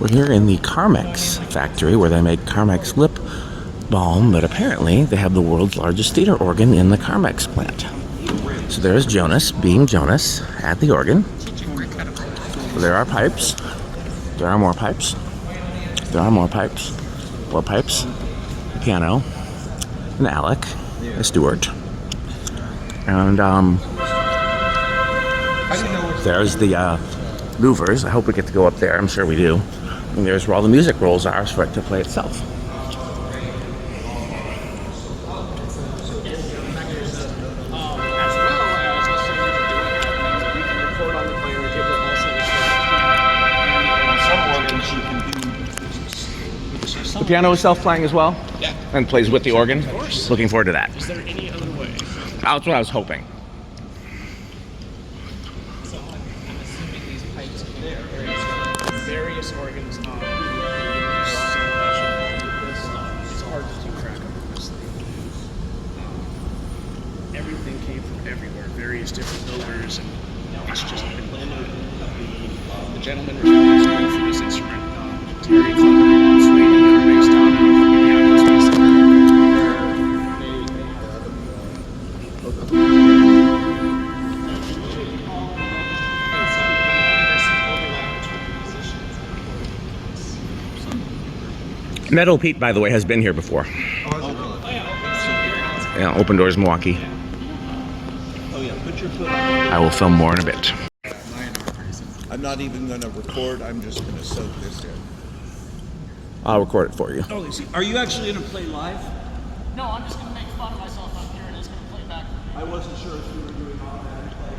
We're here in the Carmex factory where they make Carmex lip balm, but apparently they have the world's largest theater organ in the Carmex plant. So there's Jonas being Jonas at the organ. There are pipes. There are more pipes. There are more pipes. More pipes. A piano. And Alec. A Stewart. And there's the louvers. I hope we get to go up there. I'm sure we do. And there's where all the music rolls are for it to play itself. The piano is self-playing as well? Yeah. And plays with the organ? Of course. Looking forward to that. Is there any other way? That's what I was hoping. So I'm assuming these pipes can various organs on it's hard to keep track of, honestly. Everything came from everywhere, various different builders, and it's just been the gentleman responsible for this instrument, Terry from Sweden, based out of Minneapolis, Metal Pete, by the way, has been here before. Yeah, Open Doors Milwaukee. I will film more in a bit. I'm not even going to record. I'm just going to soak this in. I'll record it for you. Oh, are you actually going to play live? No, I'm just going to make fun of myself up here and it's going to play back. I wasn't sure if you were doing automatic play.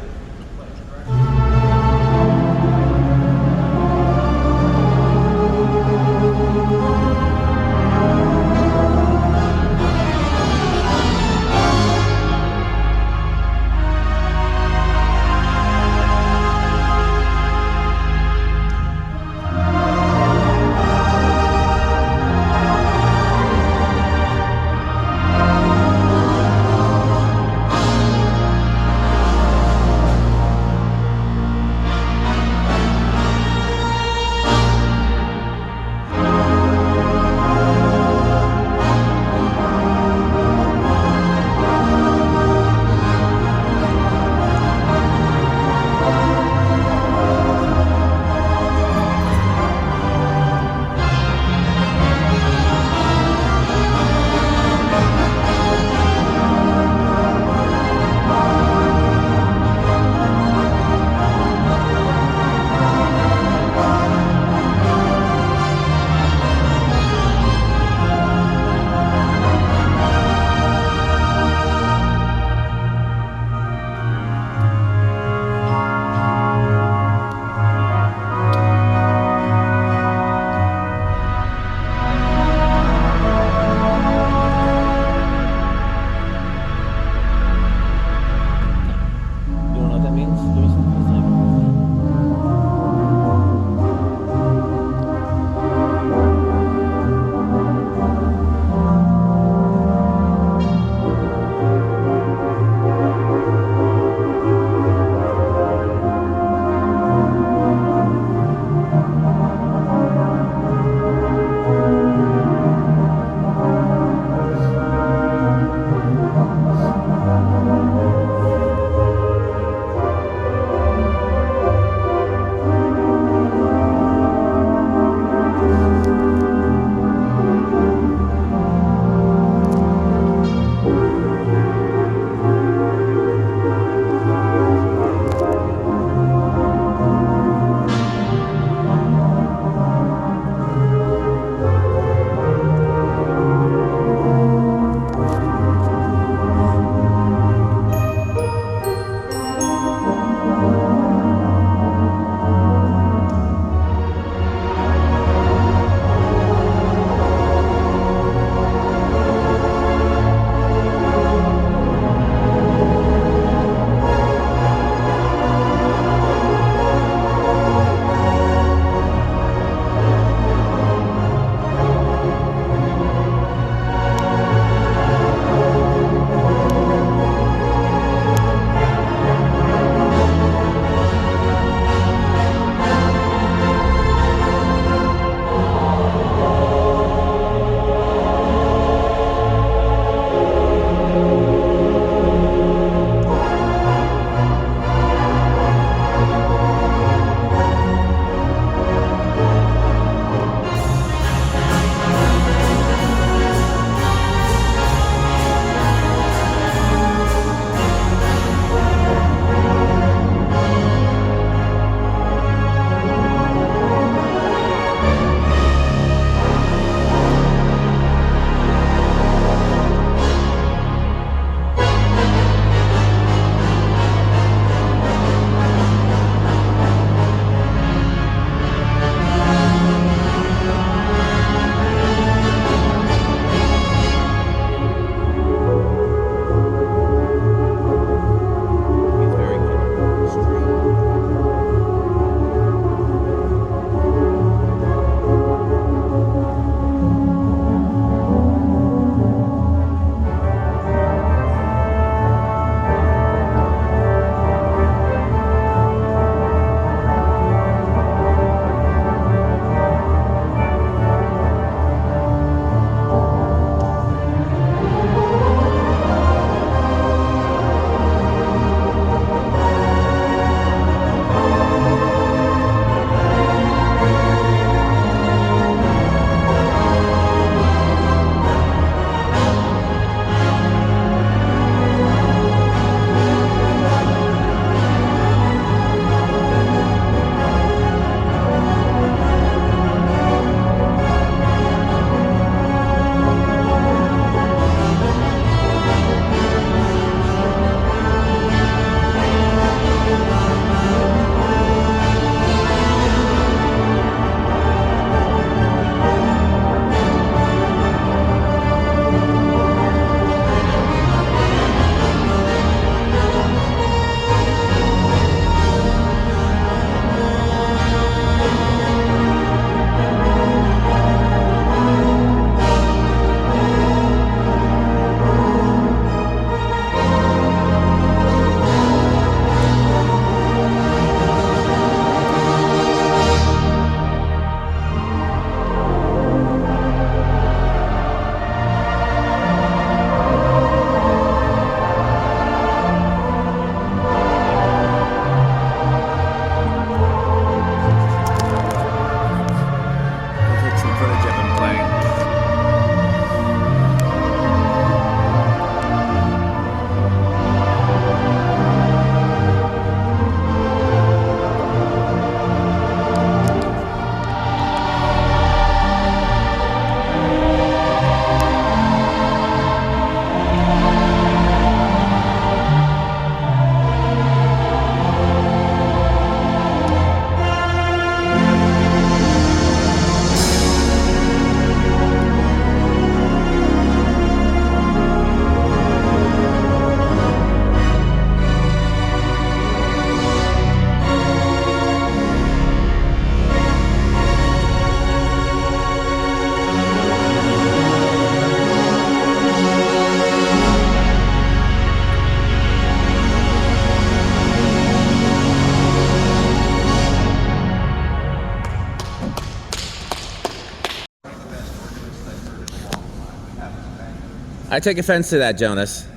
I take offense to that, Jonas.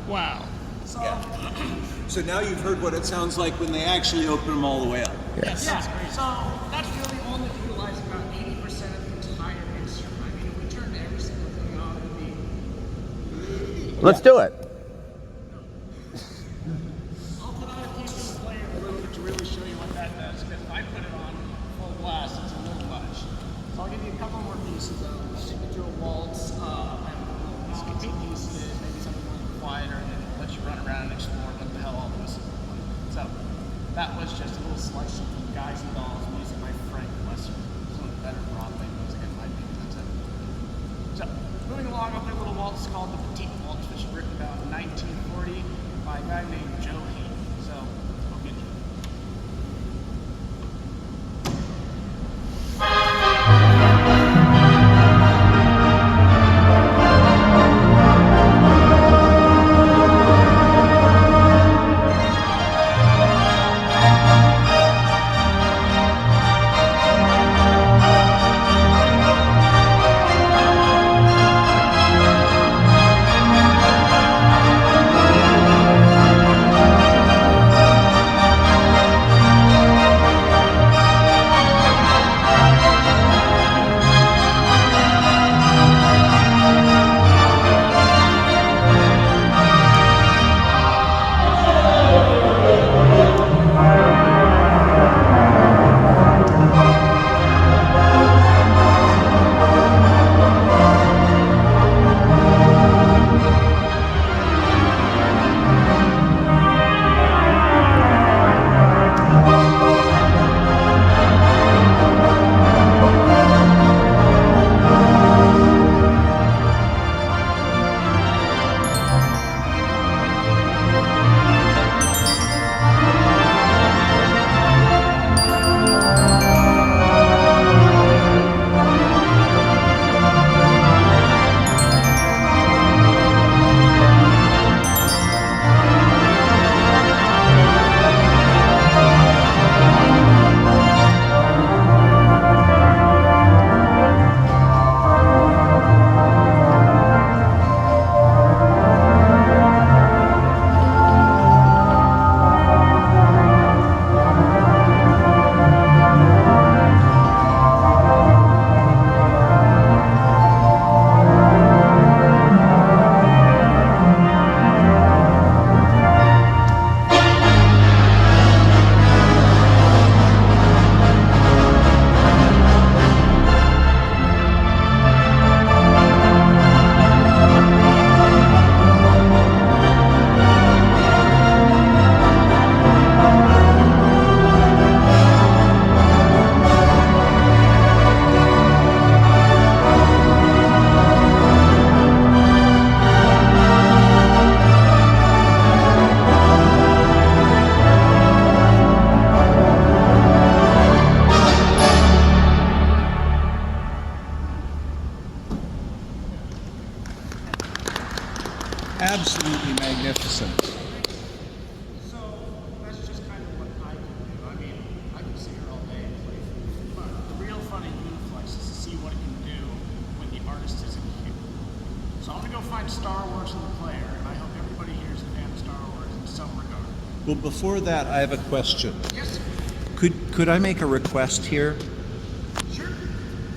Wow. So now you've heard what it sounds like when they actually open them all the way up. Yes. Yeah, so that's really only utilized about 80% of the entire instrument. I mean, if we turned every single thing on, it'd be... Let's do it. I'll put on a piece of the player a little bit to really show you what that does, because if I put it on full blast, it's a little much. So I'll give you a couple more pieces. I'll take you through a waltz, and skip pieces, maybe something a little quieter, and then let you run around and explore what the hell all this is. So that was just a little selection from Guys and Dolls music by Frank Lesser. Some of the better Broadway music in my opinion. That's it. So moving along, I'll play a little waltz called the Petite Waltz, which was written about in 1940 by a guy named Joe Hayden. So I'll get you. Absolutely magnificent. So that's just kind of what I can do. I mean, I can sit here all day and play, but the real fun in Uniflex is to see what it can do when the artist isn't here. So I'm gonna go find Star Wars in the player, and I hope everybody here is a fan of Star Wars in some regard. Well, before that, I have a question. Yes, Could I make a request here? sure.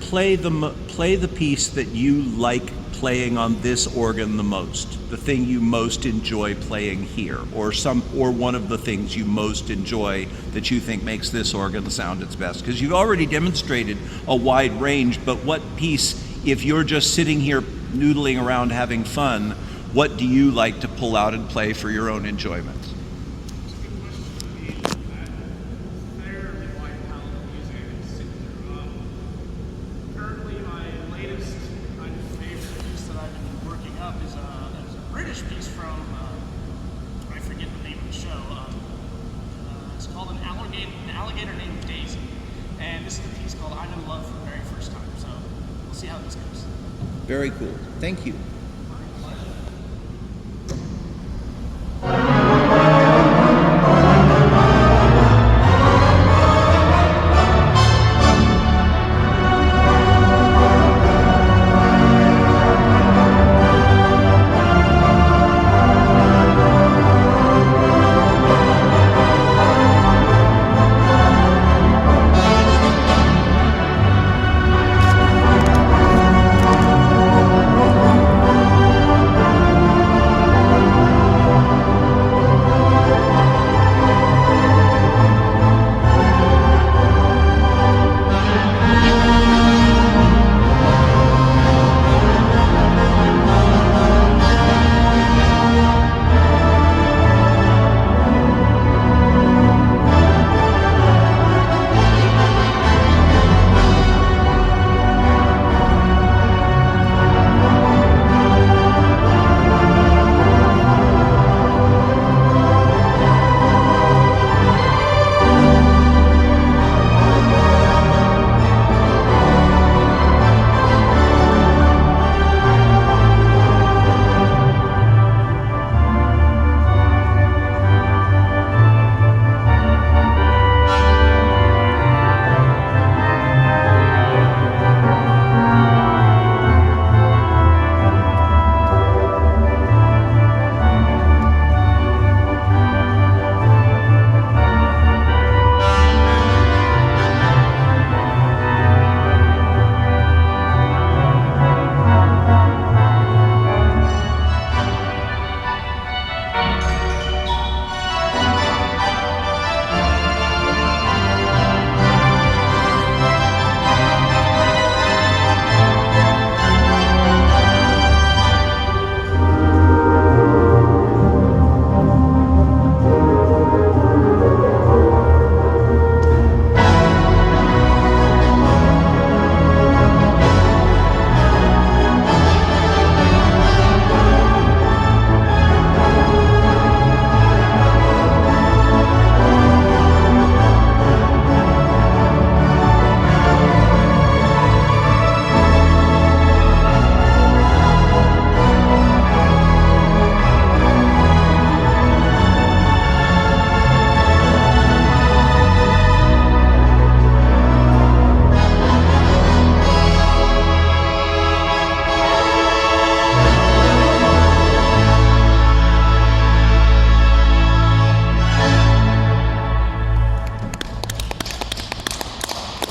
Play the piece that you like playing on this organ the most, the thing you most enjoy playing here, or one of the things you most enjoy that you think makes this organ sound its best. Because you've already demonstrated a wide range, but what piece, if you're just sitting here noodling around having fun, what do you like to pull out and play for your own enjoyment? It's a good question. I mean, I fairly wide palette of music I can sit through. Currently, my latest kind of favorite piece that I've been working up is a British piece from, I forget the name of the show. It's called An Alligator Named Daisy. And this is a piece called I'm in Love for the Very First Time. So we'll see how this goes. Very cool. Thank you.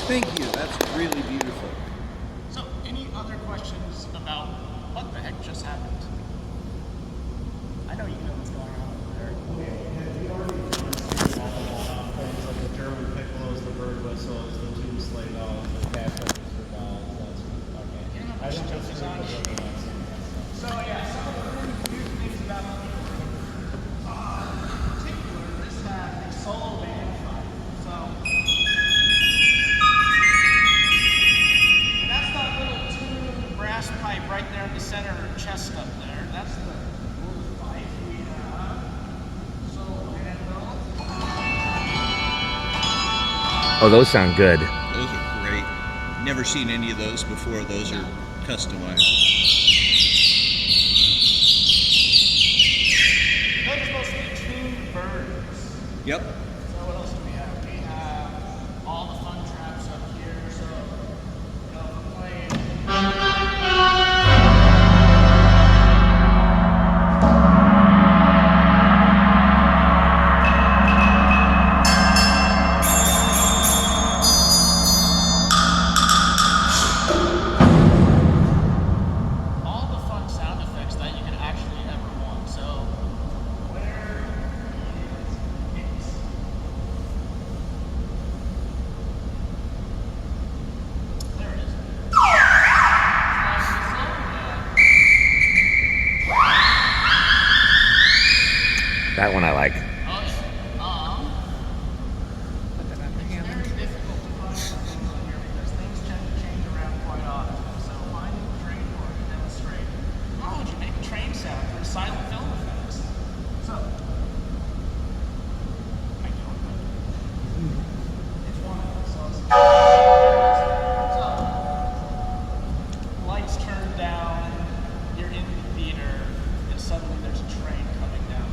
Thank you. That's really beautiful. So, any other questions about what the heck just happened? I know you know what's going on over there. Things like the German piccolos, the bird whistles, the tube sleigh dolls, the cash register dolls. That's okay. I think that's So yeah, some of the new things about the in particular, this has a solo band fight. So and that's that little tuned brass pipe right there in the center chest up there. That's the little pipe we have. Solo band Oh, those sound good. Those are great. Never seen any of those before. Those are customized. those are supposed to be tuned birds. Yep. So what else do we have? We have all the fun traps up here. So, you know, we're playing. All the fun sound effects that you could actually ever want. So, where is it? There it is. That one I like. Oh, yeah. It's very difficult to find things on here because things tend to change around quite often. So finding the train or to demonstrate, how would you make a train sound through silent film effects? So, I don't know. It's one of them. So, lights turned down, you're in the theater, and suddenly there's a train coming down.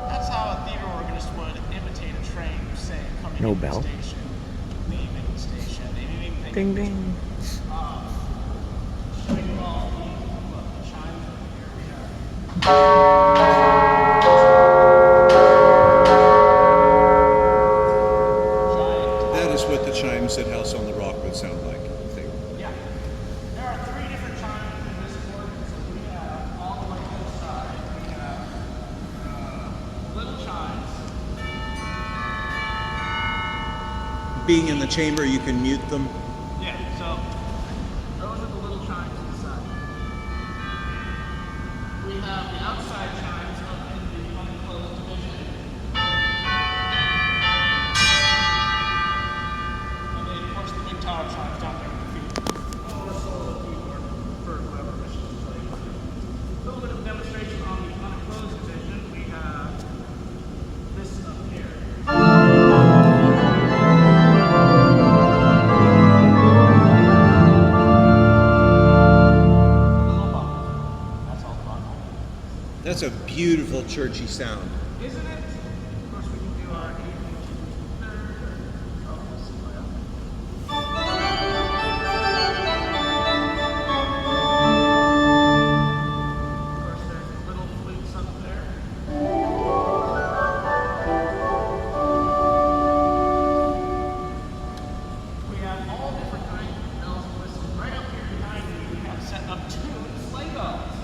That's how a theater organist would imitate a train, say, coming No into bell. the station, leaving the station, anything. Ding ding. Showing you all the chimes over here. We have giant. That is what the chimes at House on the Rock would sound like. Yeah. There are 3 different chimes in this organ. So we have all the way to the side. We have little chimes. Being in the chamber, you can mute them. Yeah, so those are the little chimes inside. We have the outside chimes up in the unclosed division. And then, of course, the big tower chimes down there with the feet. Or a solo keyboard for whoever wishes to play. A little bit of demonstration on the unclosed division. We have this up here. That's a beautiful churchy sound. Isn't it? Of course, we can do our 8th and 3rd. Oh, let's see what Of course, there's little flutes up there. We have all different kinds of bells and whistles. Right up here behind me, we have set up 2 sleigh bells.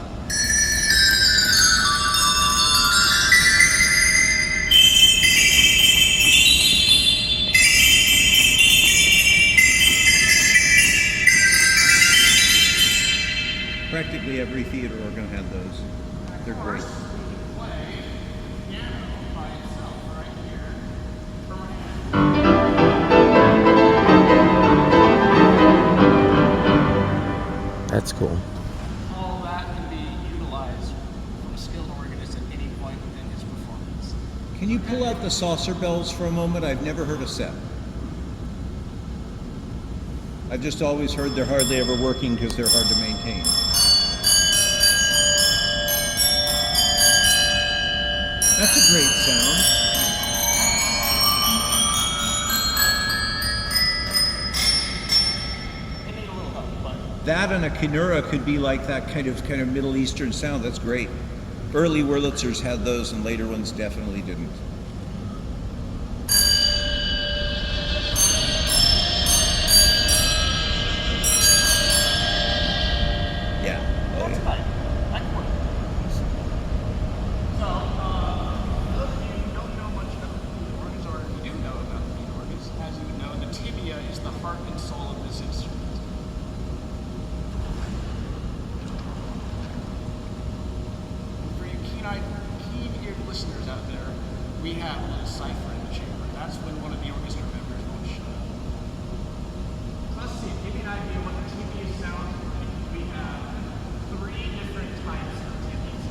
Practically every theater organ had those. They're great. We can play piano by itself right here. That's cool. All that can be utilized from a skilled organist at any point within his performance. Can you pull out the saucer bells for a moment? I've never heard a set. I've just always heard they're hardly ever working because they're hard to maintain. great sound. That and a kinura could be like that kind of Middle Eastern sound. That's great. Early Wurlitzers had those, and later ones definitely didn't. Yeah. Oh, yeah. So, those of you who don't know much about the organs, or who do know about the organs, as you would know, the tibia is the heart and soul of this instrument. For you keen-eared listeners out there, we have a little cipher in the chamber. That's when one of the orchestra members won't shut up. So let's see, give you an idea what the tibia sounds like. We have 3 different types of tibias.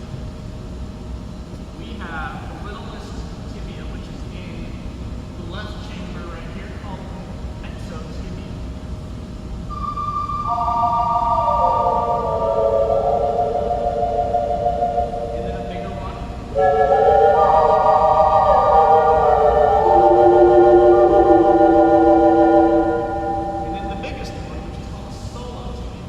We have the littlest tibia, which is in the left chamber right here, called exotibia. And then a bigger one. And then the biggest one, which is called a solo tibia.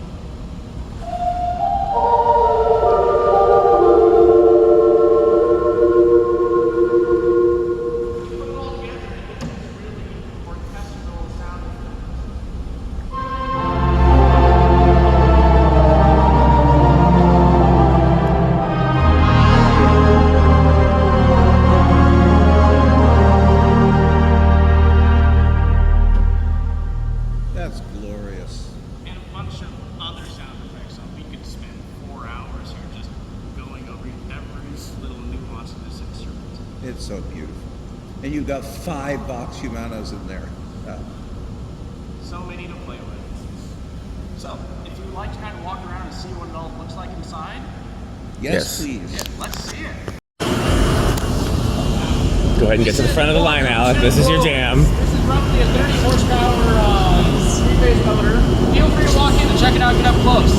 Put it all together and it gets this really orchestral sound effect. That's glorious. And a bunch of other sound effects. So we could spend 4 hours here just going over every little nuance of this instrument. It's so beautiful. And you've got 5 Vox Humanas in there. So many to play with. So, if you would like to kind of walk around and see what it all looks like inside, Yes, Yes. please. let's see it. Go ahead and get to the front of the line, Alec. This is your jam. This is roughly a 30 horsepower 3-phase motor. Feel free to walk in and check it out, get up close.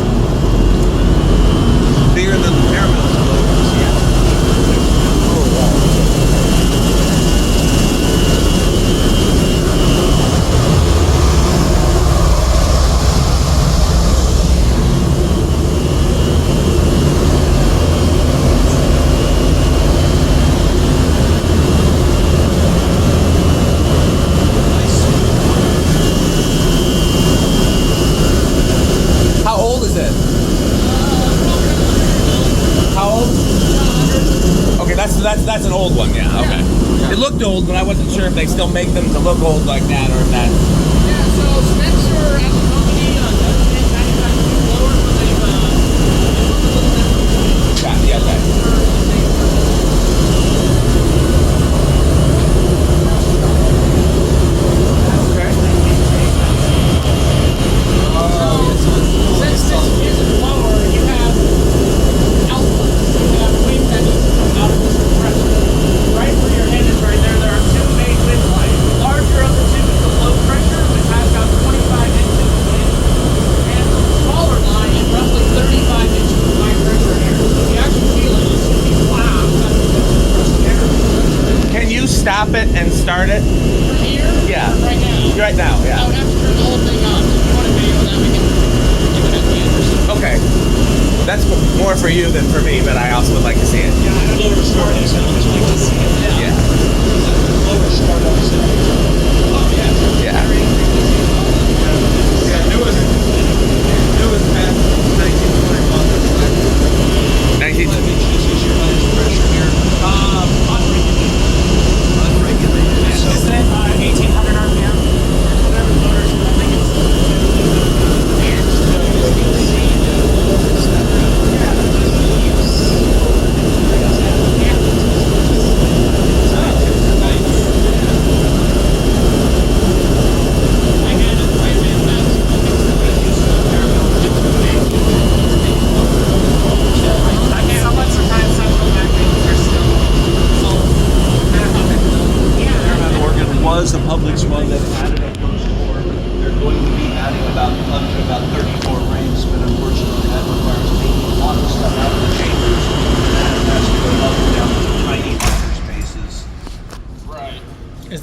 Bigger than the Paramount logos, yeah. How old is it? How old? Okay, that's an old one, yeah. Okay. It looked old, but I wasn't sure if they still make them to look old like that or if that. Yeah, so Spencer as a company doesn't make manufacturing blowers, but they've looked a little different. Yeah, okay. Since this is a blower, you have output. You have wind that needs to come out of this compressor. Right where your head is right there, there are 2 main wind lines. The larger of the 2 is the low pressure, which has about 25 inches of wind. And the smaller line is roughly 35 inches of high pressure air. So the actual feeling is going to be wow, that's compressed air. Can you stop it and start it? From here, Yeah. right now, Right now, I yeah. would have to turn the whole thing on. So if you want a video of that, we can do it at the end or something. Okay. That's more for you than for me, but I also would like to see it. Yeah, I don't know where to start this. I would just like to see it. Yeah. Lower startup setting. Oh, yeah. Yeah. Newest past 1921. 19. Inches is your highest pressure here. Unregulated. Unregulated. So 1800 RPM. Whatever the motor is, I think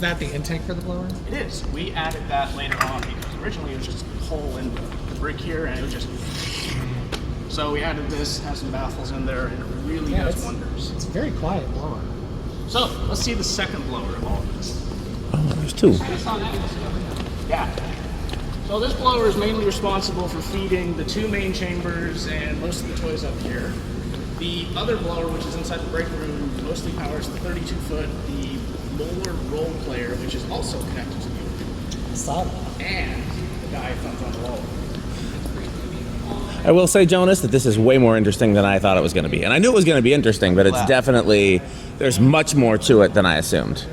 Is that the intake for the blower? It is. We added that later on because originally it was just a hole in the brick here and it would just... So we added this, has some baffles in there, and it really does wonders. It's a very quiet blower. So let's see the second blower of all of this. Oh, there's two. Yeah. So this blower is mainly responsible for feeding the two main chambers and most of the toys up here. The other blower, which is inside the break room, mostly powers the 32-foot, the molar roll player, which is also connected to the organ. I saw that. And the guy comes on the wall. I will say, Jonas, that this is way more interesting than I thought it was going to be. And I knew it was going to be interesting, but it's definitely, there's much more to it than I assumed.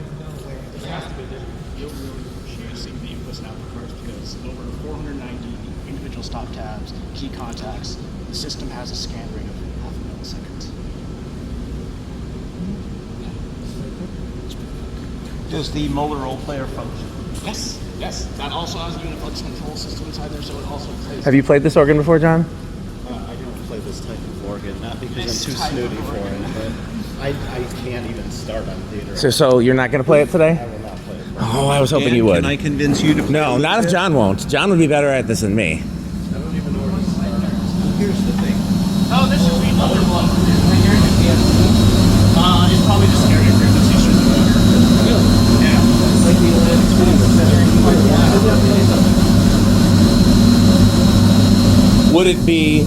You'll really see the inputs and output cards because over 490 individual stop tabs, key contacts, the system has a scan rate of half a millisecond. Does the molar roll player function? Yes, yes. That also has a Uniflex control system inside there, so it also plays. Have you played this organ before, John? I don't play this type of organ, not because This I'm too type snooty of for organ. it, but I can't even start on theater. So you're not going to play it today? I will not play it. Oh, I was hoping Dan, you would. Can I convince you to play No, with not if it? John won't. John would be better at this than me. I don't even know where to start. Here's the thing. Oh, this is the other blower. It's probably just area frequency should be better. Yeah. Would it be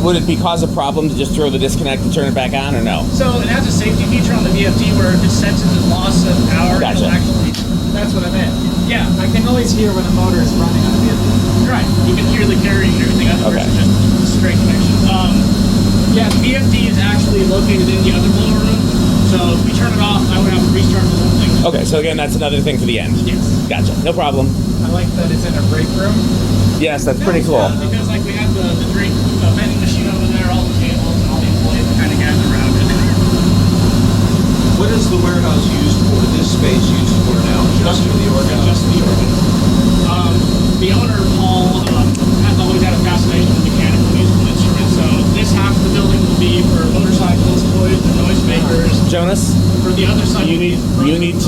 would it be cause a problem to just throw the disconnect and turn it back on, or no? So it has a safety feature on the VFD where if it senses a loss of power, Gotcha. it'll actually. That's what I meant. Yeah, I can always hear when a motor is running on a vehicle. right. You can hear the carrying and everything. Other Okay. version just a straight connection. Yeah, the VFD is actually located in the other blower room. So if we turn it off, I would have to restart the whole thing. Okay, so again, that's another thing for the end. Yes. Gotcha. No problem. I like that it's in a break room. Yes, that's pretty cool. Because like we have the drink vending machine over there, all the tables and all the employees kind of gather around it. What is the warehouse used for? This space used for now? Just for the organ? Just the organ. The owner, Paul, has always had a fascination with mechanical musical instruments. So this half of the building will be for motorcycles, toys, and noisemakers. Jonas, For the other side, you need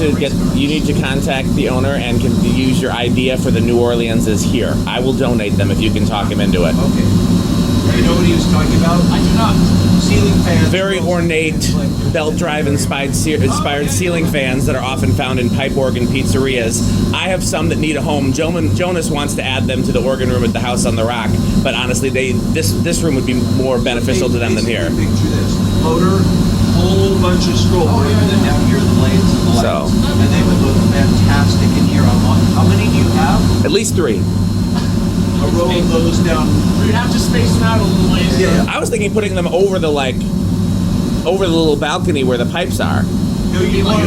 to contact the owner and can use your idea for the New Orleans is here. I will donate them if you can talk him into it. Okay. You know what he was talking about? I do not. Ceiling fans. Very ornate belt drive inspired ceiling fans that are often found in pipe organ pizzerias. I have some that need a home. Jonas wants to add them to the organ room at the House on the Rock, but honestly, this room would be more beneficial to them than here. Picture this. Motor, whole bunch of scroll work, and then down here the blades and the lights. So. And they would look fantastic in here on one. How many do you have? At least 3. A row of those down. We'd have to space them out a little ways. Yeah. I was thinking putting them over the little balcony where the pipes are. No, you want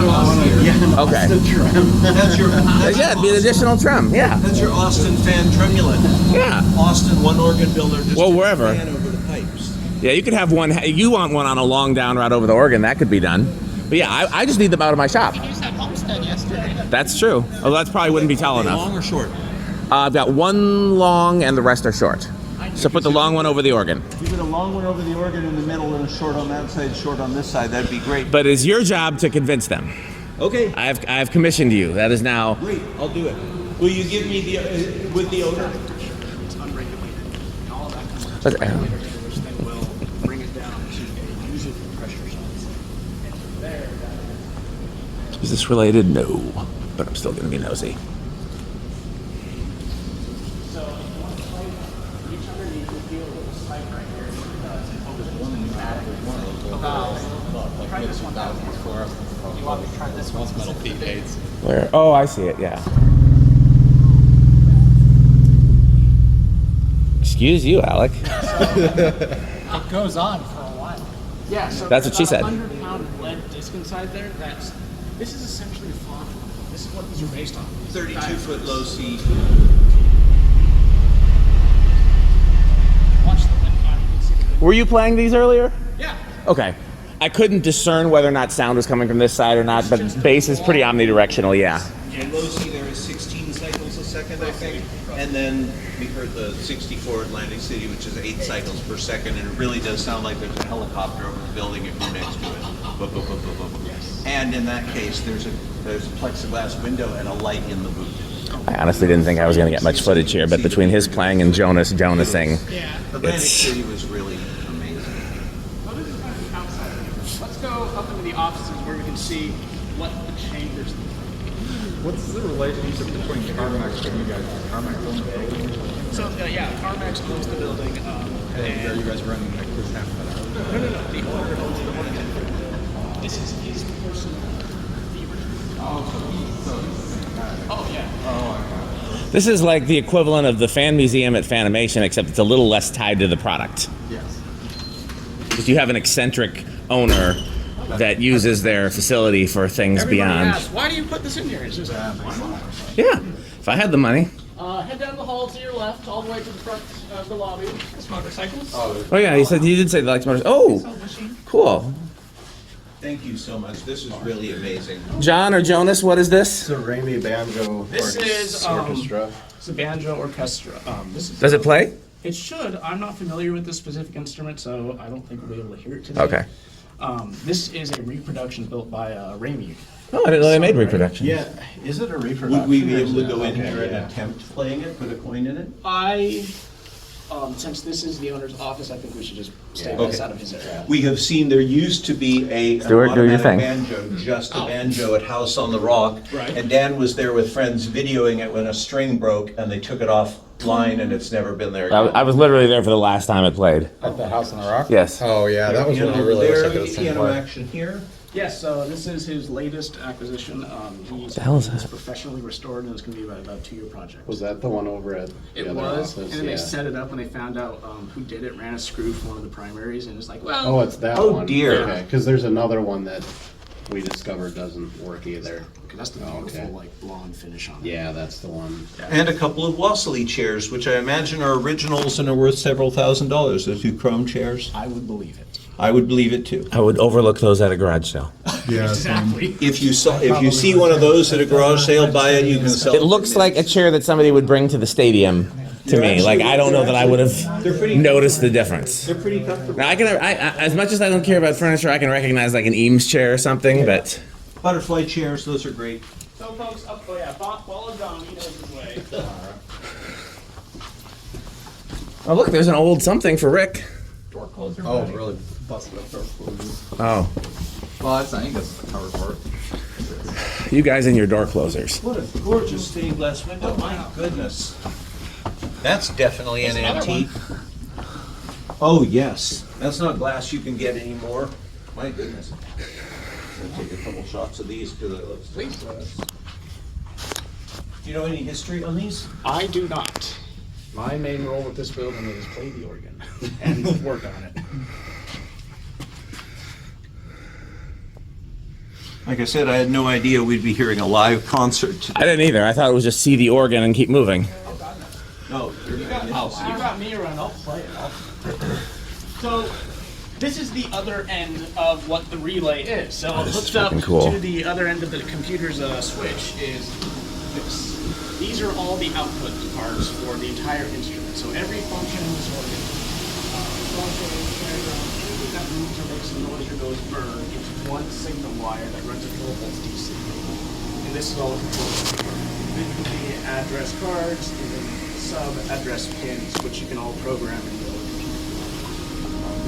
Yeah, Okay. Austin trim. That's your. Yeah, it'd be an additional trim. Yeah. That's your Austin fan tremulant. Yeah. Austin, one organ builder. Just Well, wherever. fan over the pipes. Yeah, you could have one. You want one on a long down route over the organ? That could be done. But yeah, I just need them out of my shop. You said Homestead yesterday. That's true. Although that probably wouldn't be tall enough. Long or short? I've got one long and the rest are short. So put the long one over the organ. You put a long one over the organ in the middle and a short on that side, short on this side. That'd be great. But it's your job to convince them. Okay, I have commissioned you. That is now. great. I'll do it. Will you give me the with the owner? It's unregulated. And all of that comes But, which then will bring it down to a user pressure size. And from there, is this related? No. But I'm still going to be nosy. so if you want to play, reach underneath, you'll feel a little spike right here. Try this one out. You want me to try this one? Where? Oh, I see it. Yeah. Excuse you, Alec. It goes on for a while. Yeah, so That's what she said. 100-pound lead disc inside there. This is essentially a fog. This is what these are based on. 32-foot low C. Watch the lead cloud. You can see the Were you playing these earlier? Yeah. Okay. I couldn't discern whether or not sound was coming from this side or not, but bass is pretty omnidirectional, yeah. And low C there is 16 cycles a second, I think. And then we heard the 64 Atlantic City, which is 8 cycles per second, and it really does sound like there's a helicopter over the building if you're next to it. Boop, boop, boop, boop, boop. Yes. And in that case, there's a plexiglass window and a light in the booth. I honestly didn't think I was going to get much footage here, but between his playing and Jonasing, Yeah. Atlantic City was really amazing. Well, this is kind of the outside. Let's go up into the offices where we can see what the chambers look like. What's the relationship between CarMax and you guys? CarMax owns the building? So, yeah, CarMax owns the building. And are you guys running like this half of it? No. The owner owns the building. This is his personal theater. Oh, yeah. this is like the equivalent of the fan museum at Fanimation, except it's a little less tied to the product. Yes. Because you have an eccentric owner that uses their facility for things Everybody beyond. asks, why do you put this in here? It's just, why not? Yeah, if I had the money. Head down the hall to your left, all the way to the front of the lobby. It's motorcycles. Oh yeah, he did say he likes motors. Oh, Cool. cool. Thank you so much. This is really amazing. John or Jonas, what is this? It's a Ramey banjo This is, orchestra. It's a banjo orchestra. This is. Does it play? It should. I'm not familiar with this specific instrument, so I don't think we'll be able to hear it today. Okay. This is a reproduction built by Ramey. Oh, I didn't know they made reproduction. Yeah, is it a reproduction? Would we be or able is to it- go in okay, here and yeah. attempt playing it, put a coin in it? Since this is the owner's office, I think we should just stay Okay. this out of his area. We have seen there used to be an Stuart, do your automatic thing. banjo, just a banjo at House on the Rock. Right. And Dan was there with friends videoing it when a string broke and they took it offline and it's never been there. I was literally there for the last time it played. At the House on the Rock? Yes. Oh, yeah, that was when I really wish I could have seen Piano play. action here. Yes, so this is his latest acquisition. He's the hell is it's that? professionally restored, and it's going to be about a 2-year project. Was that the one over at It the other was, office? and then Yeah. they set it up when they found out who did it, ran a screw for one of the primaries, and it's like, well, Oh, it's that Oh, one. dear. Okay, because there's another one that we discovered doesn't work either. that's the Oh, beautiful okay. like blonde finish on it. Yeah, that's the one. And a couple of Wassily chairs, which I imagine are originals and are worth several $1,000s. Those 2 chrome chairs. I would believe it. I would believe it too. I would overlook those at a garage sale. Yeah, Exactly. If you see one of those at a garage sale, buy it, you can sell it. It looks like a chair that somebody would bring to the stadium to They're me. actually- Like I don't know they're that I would They're have pretty- noticed the difference. They're pretty comfortable. Now I can, as much as I don't care about furniture, I can recognize like an Eames chair or something. But Butterfly chairs, those are great. So folks, follow John, he knows his way. oh look, there's an old something for Rick. Oh, really busted up door closers. Oh, Well, I think that's the cover for it. you guys and your door closers. What a gorgeous stained glass window, my goodness. That's definitely an antique. Oh, yes. That's not glass you can get anymore. My goodness. I'll take a couple shots of these because it looks. Please. Do you know any history on these? I do not. My main role with this building is play the organ and work on it. Like I said, I had no idea we'd be hearing a live concert today. I didn't either. I thought it was just see the organ and keep moving. No, You got me around, I'll play it. So, this is the other end of what the relay is. So, Oh, this is hooked up fucking cool. to the other end of the computer's switch is this. These are all the output cards for the entire instrument. So, every function in this organ, anything that moves or makes a noise or goes burn, it's one signal wire that runs a 12 volts DC. And this is all controlled. Then the address cards and then sub-address pins, which you can all program in the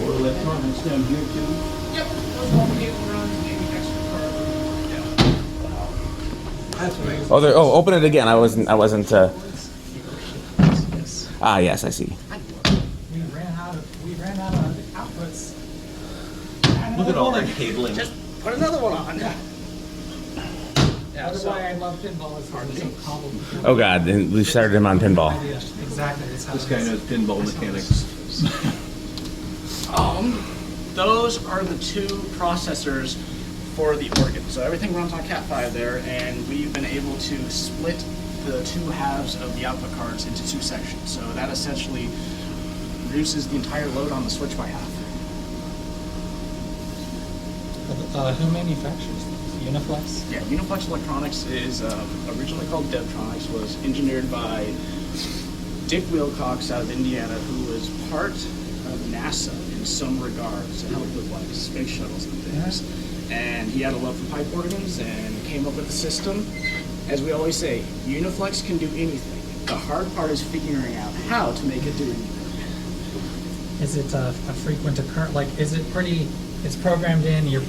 More electronics down here too. Yep, those all cable runs, maybe extra cards. That's amazing. Oh, there. Oh, open it again. I wasn't. Yes. Ah, yes, I see. We ran out of outputs. Look at all that cabling. Just put another one on. Yeah, That's so, why I love pinball. It's hard to so complicated. Oh God, and we started him on pinball. Exactly. That's how This it guy is. knows pinball mechanics. those are the 2 processors for the organ. So everything runs on Cat5 there, and we've been able to split the 2 halves of the output cards into 2 sections. So that essentially reduces the entire load on the switch by half. Who manufactures these? Uniflex? Yeah, Uniflex Electronics is originally called Devtronics, was engineered by Dick Wilcox out of Indiana, who was part of NASA in some regards, to help with like space shuttles and things. And he had a love for pipe organs and came up with a system. As we always say, Uniflex can do anything. The hard part is figuring out how to make it do anything. Is it a frequent occurrence? Like, is it pretty? It's programmed in. You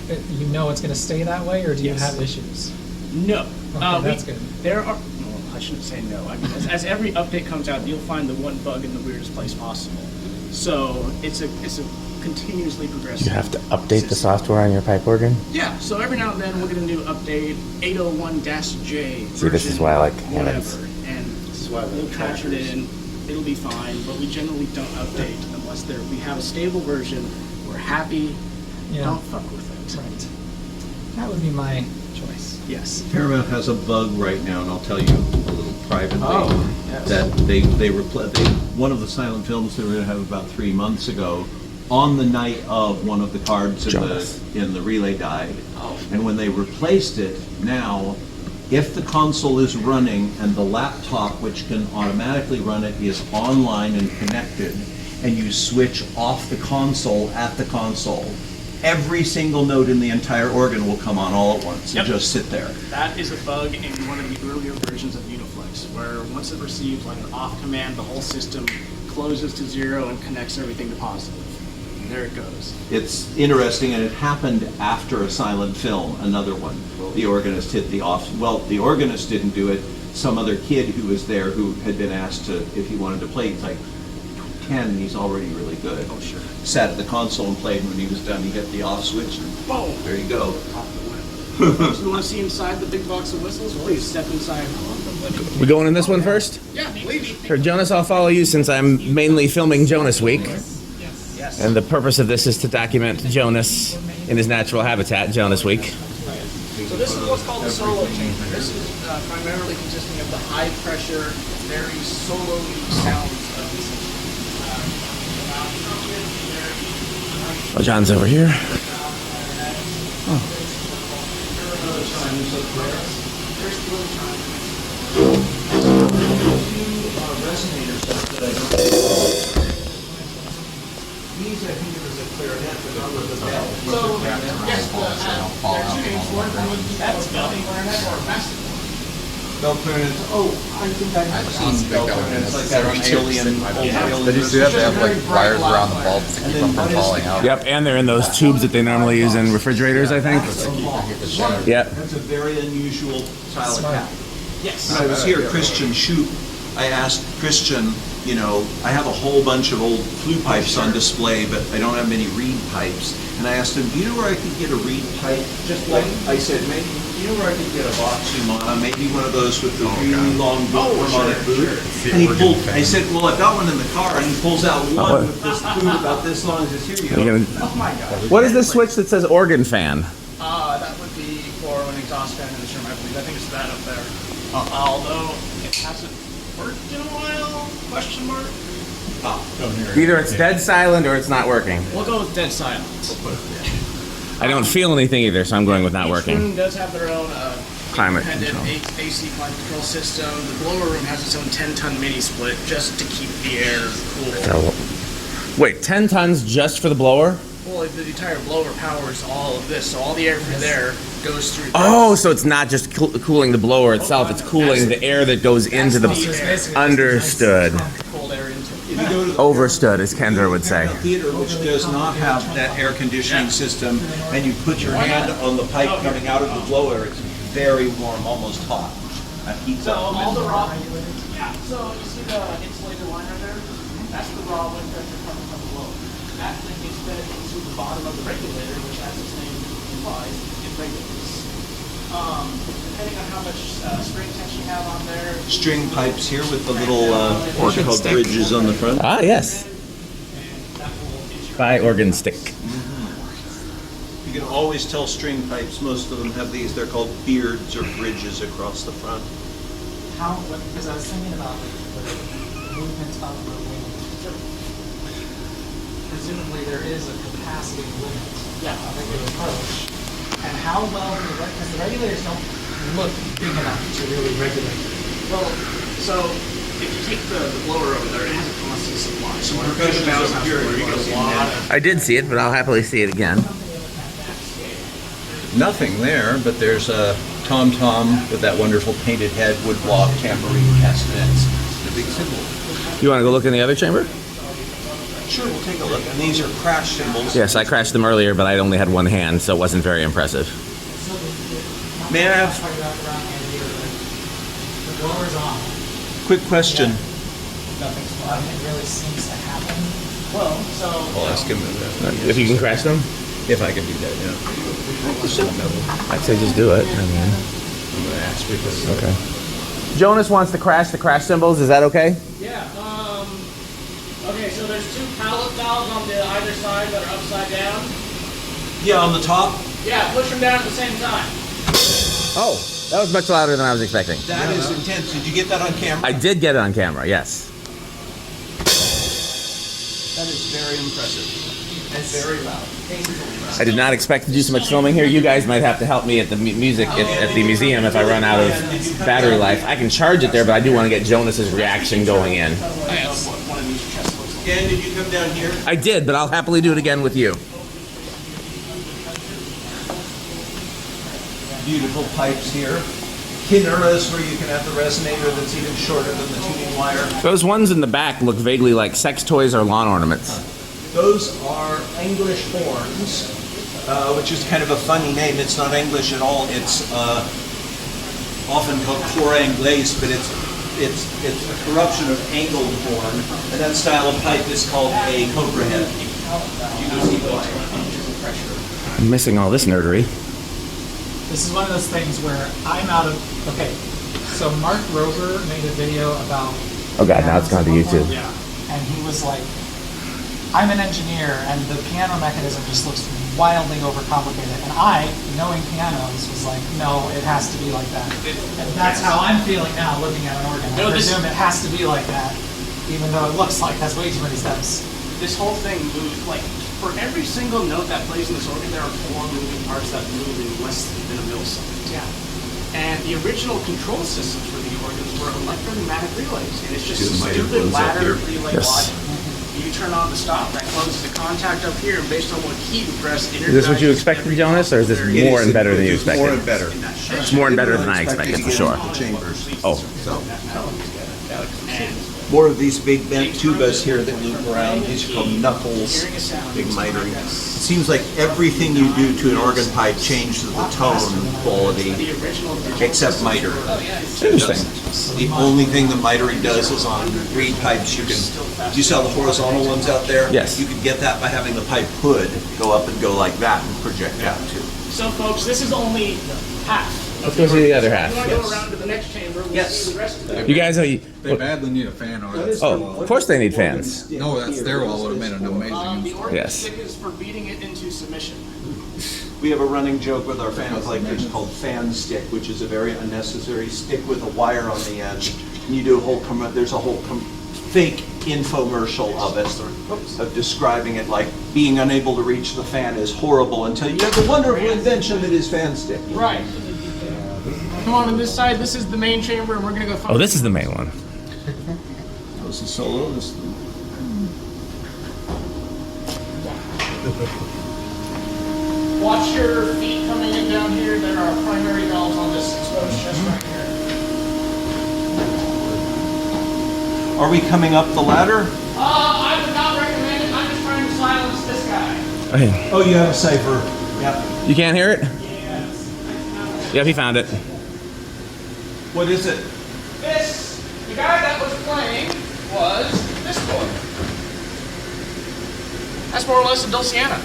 know it's going to stay that way, or do you Yes. have issues? No. That's good. There are. Well, I shouldn't say no. I mean, as every update comes out, you'll find the one bug in the weirdest place possible. So it's a continuously progressive. You have to update the software on your pipe organ. Yeah. So every now and then we'll get a new update, 801-J. See, this is why I like whatever, Hammond's. and we'll patch it in. It'll be fine, but we generally don't update unless we have a stable version. We're happy. Yeah. Don't fuck with it. Right. That would be my choice. Yes. Paramount has a bug right now, and I'll tell you a little privately, yes. that they one of the silent films they were going to have about 3 months ago, on the night of one of the cards in the relay died. And when they replaced it, now, if the console is running and the laptop, which can automatically run it, is online and connected, and you switch off the console at the console, every single note in the entire organ will come on all at once and Yep. just sit there. That is a bug in one of the earlier versions of Uniflex, where once it receives like an off command, the whole system closes to 0 and connects everything to positive. And there it goes. It's interesting, and it happened after a silent film, another one. The organist hit the off, well, the organist didn't do it. Some other kid who was there who had been asked to, if he wanted to play, he's like 10, and he's already really good. Oh, sure. Sat at the console and played, and when he was done, he hit the off switch, and Boom! there you go. If you want to see inside the big box of whistles, please step inside. We going in this one first? Yeah, please. Sure, Jonas, I'll follow you since I'm mainly filming Jonasweek. Yes. And the purpose of this is to document Jonas in his natural habitat, Jonasweek. So this is what's called the solo chamber. This is primarily consisting of the high pressure, very solo-y sounds of this instrument. Oh, John's over here. These, I think it was a clarinet, but not with the bell. So, yes, there are two names for it. That's bell clarinet or master. Bell clarinets, I think I've seen bell clarinets like that on Alien. They used to have like wires around the bulbs to keep them from falling out. Yep, and they're in those tubes that they normally use in refrigerators, I think. Yep. That's a very unusual style of cap. Yes. When I was here, Christian Shoup, I asked Christian, you know, I have a whole bunch of old flue pipes on display, but I don't have many reed pipes. And I asked him, do you know where I could get a reed pipe? Just like, I said, maybe, do you know where I could get a Voxumana, maybe one of those with the really long harmonic boot? And he pulled, I said, well, I've got one in the car, and he pulls out one with this boot about this long, as here you go. You're Oh my God. What is this switch that says organ fan? That would be for an exhaust fan in the room, I believe. I think it's that up there. Although it hasn't worked in a while? Question mark. Either it's dead silent or it's not working. We'll go with dead silent. I don't feel anything either, so I'm going with not Each working. room does have their own Climate independent control. AC climate control system. The blower room has its own 10-ton mini split just to keep the air cool. Wait, 10 tons just for the blower? Well, the entire blower powers all of this, so all the air from there goes through. Oh, this. so it's not just cooling the blower itself, it's cooling the air that goes into the... That's the air. Understood. Cold air into it. If you go to the Overstood, as Kendra would say. theater, which does not have that air conditioning system, and you put your hand on the pipe coming out of the blower, it's very warm, almost hot. That heats So up. all the raw, yeah. So you see the insulated liner there? That's the raw wind pressure coming from the blower. That thing gets fed into the bottom of the regulator, which, as its name implies, it regulates. Depending on how much spring tension you have on there. String pipes here with the little, what's it called, bridges on the front. Ah, yes. By organ stick. You can always tell string pipes, most of them have these, they're called beards or bridges across the front. How? Because I was thinking about the movement of the wind. Presumably there is a capacity limit. Yeah. That they approach. And how well do because the regulators don't look big enough to really regulate. Well, so if you take the blower over there, it has a constant supply. So when Percussion it goes is out pure, there, you you can get see a lot that. of I did see it, but I'll happily see it again. Nothing there, but there's a tom-tom with that wonderful painted head, woodblock, tambourine, castanets, and a big cymbal. You want to go look in the other chamber? Sure, we'll take a look. And these are crash cymbals. Yes, I crashed them earlier, but I only had one hand, so it wasn't very impressive. May I have The blower's on. a quick question? Nothing really seems to happen. Well, so. I'll ask him If you can crash them, if I can do that, yeah. I'd say just do it. I mean, I'm gonna ask because okay. Jonas wants to crash the crash cymbals. Is that okay? Yeah, okay, so there's two pallet valves on the either side that are upside down. yeah, on the top. Yeah, push them down at the same time. Oh, that was much louder than I was expecting. That is intense. Did you get that on camera? I did get it on camera. Yes. That is very impressive. And very loud. I did not expect to do so much filming here. You guys might have to help me at the music at the museum if I run out of battery life. I can charge it there, but I do want to get Jonas's reaction going in. Dan, did you come down here? I did, but I'll happily do it again with you. Beautiful pipes here. Kinneras where you can have the resonator that's even shorter than the tuning wire. Those ones in the back look vaguely like sex toys or lawn ornaments. Those are English horns, which is kind of a funny name. It's not English at all. It's often called cor anglaise, but it's a corruption of angled horn, and that style of pipe is called a cobra head. You can see why. I'm missing all this nerdery. This is one of those things where I'm out of. Okay, so Mark Rover made a video about. Oh God, now it's gone to YouTube. Yeah. And he was like, I'm an engineer, and the piano mechanism just looks wildly overcomplicated. And I, knowing pianos, was like, no, it has to be like that. And that's how I'm feeling now, looking at an organ. I presume it has to be like that, even though it looks like that's way too many steps. this whole thing moves, like, for every single note that plays in this organ, there are 4 moving parts that move in less than a millisecond. Yeah. And the original control systems for the organs were electromagnetic relays, and it's just Dude, my stupid earphones up ladder here. relay Yes. logic. You turn on the stop, that closes the contact up here, and based on what key you press, Is this what you expected, Jonas, or is this more and better than you It's more expected? and better. It's more and better than I expected, for sure. Chambers. Oh, So, more of these big bent tubas here that loop around. These are called knuckles, big mitering. It seems like everything you do to an organ pipe changes the tone quality, except miter. interesting. The only thing the mitering does is on reed pipes. You can, do you sell the horizontal ones out there? Yes. You can get that by having the pipe hood go up and go like that and project out too. So folks, this is only half. Let's go see the other You half. want to go around to the next chamber, we'll see the rest of it. You guys are. They badly need a fan or that's Oh, of course they need fans. No, that stairwell would have made an The amazing. organ Yes. stick is for beating it into submission. We have a running joke with our fan collectors called FanStick, which is a very unnecessary stick with a wire on the end. And you do a whole, there's a whole fake infomercial of it, of describing it like being unable to reach the fan is horrible until you have the wonderful invention that is FanStick. Right. Come on this side, this is the main chamber, and we're gonna go find. Oh, this is the main one. That was a solo. This Watch your feet coming in down here. There are primary valves on this exposed chest right here. Are we coming up the ladder? I would not recommend it. I'm just trying to silence this guy. Okay. Oh, you have a cipher. Yeah. You can't hear it? Yep, he found it. What is it? The guy that was playing was this boy. That's more or less a Dulciana.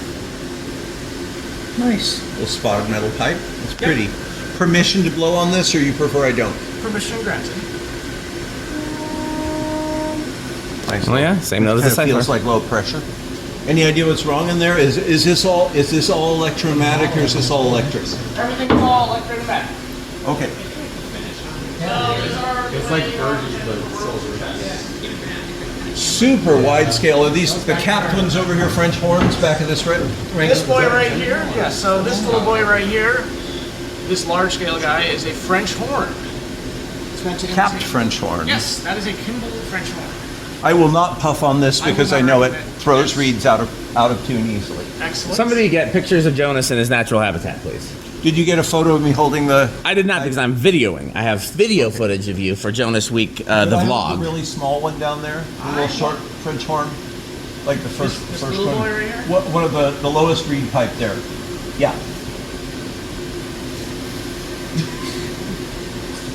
Nice. Little spotted metal pipe. It's pretty. Permission to blow on this, or you prefer I don't? Permission granted. Nice. Oh yeah, same note as the Kind of feels cipher. like low pressure. Any idea what's wrong in there? Is this all electromagnetic or is this all electric? Everything is all electromagnetic. Okay. It's like Virgin, but silver. Super wide scale. Are these the capped ones over here? French horns back in this ring? This boy right here, yeah, so this little boy right here, this large scale guy is a French horn. It's meant to Capped imitate. French horn. Yes, that is a Kimball French horn. I will not puff on this I will because I not know it recommend. throws Yes. reeds out of tune easily. Excellent. Somebody get pictures of Jonas in his natural habitat, please. Did you get a photo of me holding the? I did not because I'm videoing. I have video footage of you for Jonasweek, the Did I have vlog. the really small one down there, the little short French horn, like the first This first little one. boy right here? One of the lowest reed pipe there. Yeah.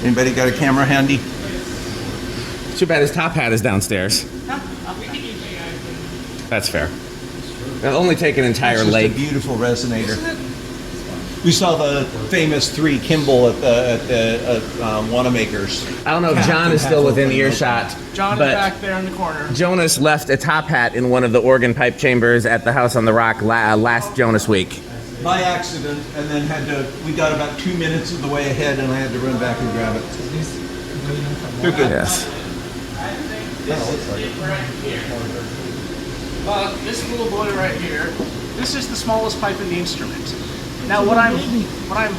Anybody got a camera handy? Too bad his top hat is downstairs. That's fair. It'll only take an entire It's just lake. a beautiful resonator. We saw the famous 3 Kimball at the Wanamaker's. I don't know if John is still within earshot, John is but back there in the corner. Jonas left a top hat in one of the organ pipe chambers at the House on the Rock last Jonasweek. By accident, and then we got about 2 minutes of the way ahead, and I had to run back and grab it. They're good. Yes. This little boy right here, this is the smallest pipe in the instrument. Now what I'm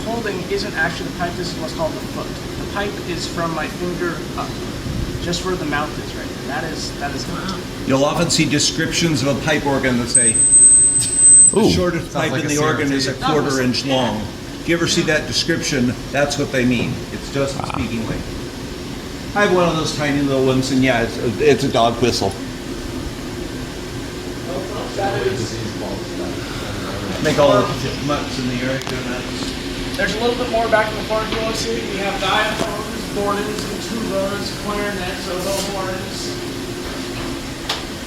holding isn't actually the pipe, this is what's called the foot. The pipe is from my finger up, just where the mouth is right there. That is foot. You'll often see descriptions of a pipe organ that say, the shortest pipe in the organ is a 1/4 inch long. If you ever see that description, that's what they mean. It's just speaking way. I have one of those tiny little ones, and yeah, it's a dog whistle. Make all the mutts in the area doing that. There's a little bit more back in the front if you want to see. We have diaphones, bordons, and tubas, clarinets, oboe horns.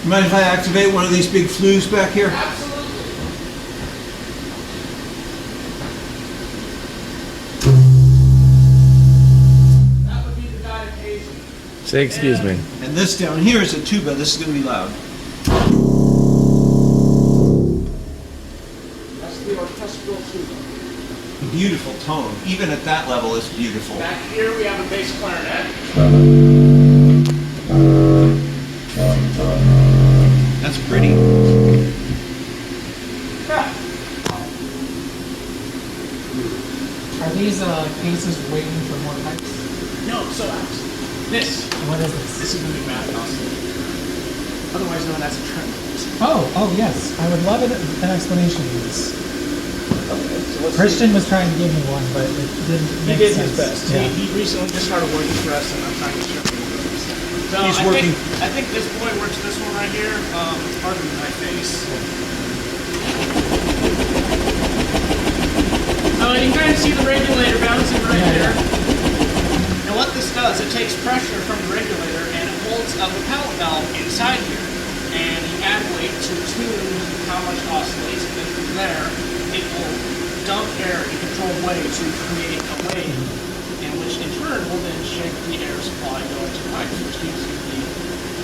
Mind if I activate one of these big flues back here? Absolutely. That would be the guide occasion. Say excuse me. And this down here is a tuba. This is going to be loud. That's the orchestral tuba. Beautiful tone. Even at that level, it's beautiful. Back here we have a bass clarinet. That's pretty. Yeah. Are these cases waiting for more pipes? No, so this What is this? is a pneumatic oscillator. Otherwise known as a tremolo. Oh, yes. I would love an explanation of this. Christian was trying to give me one, but it didn't He make did sense. his best. Yeah. He recently just started working for us, and I'm trying to show him. So He's I working. I think this boy works this one right here. Pardon my face. You can kind of see the regulator bouncing right here. And what this does, it takes pressure from the regulator and it holds a propellant valve inside here. And you add weight to tune how much oscillates, and then from there, it will dump air in controlled way to create a wave, in which in turn will then shape the air supply going to pipes, which gives you the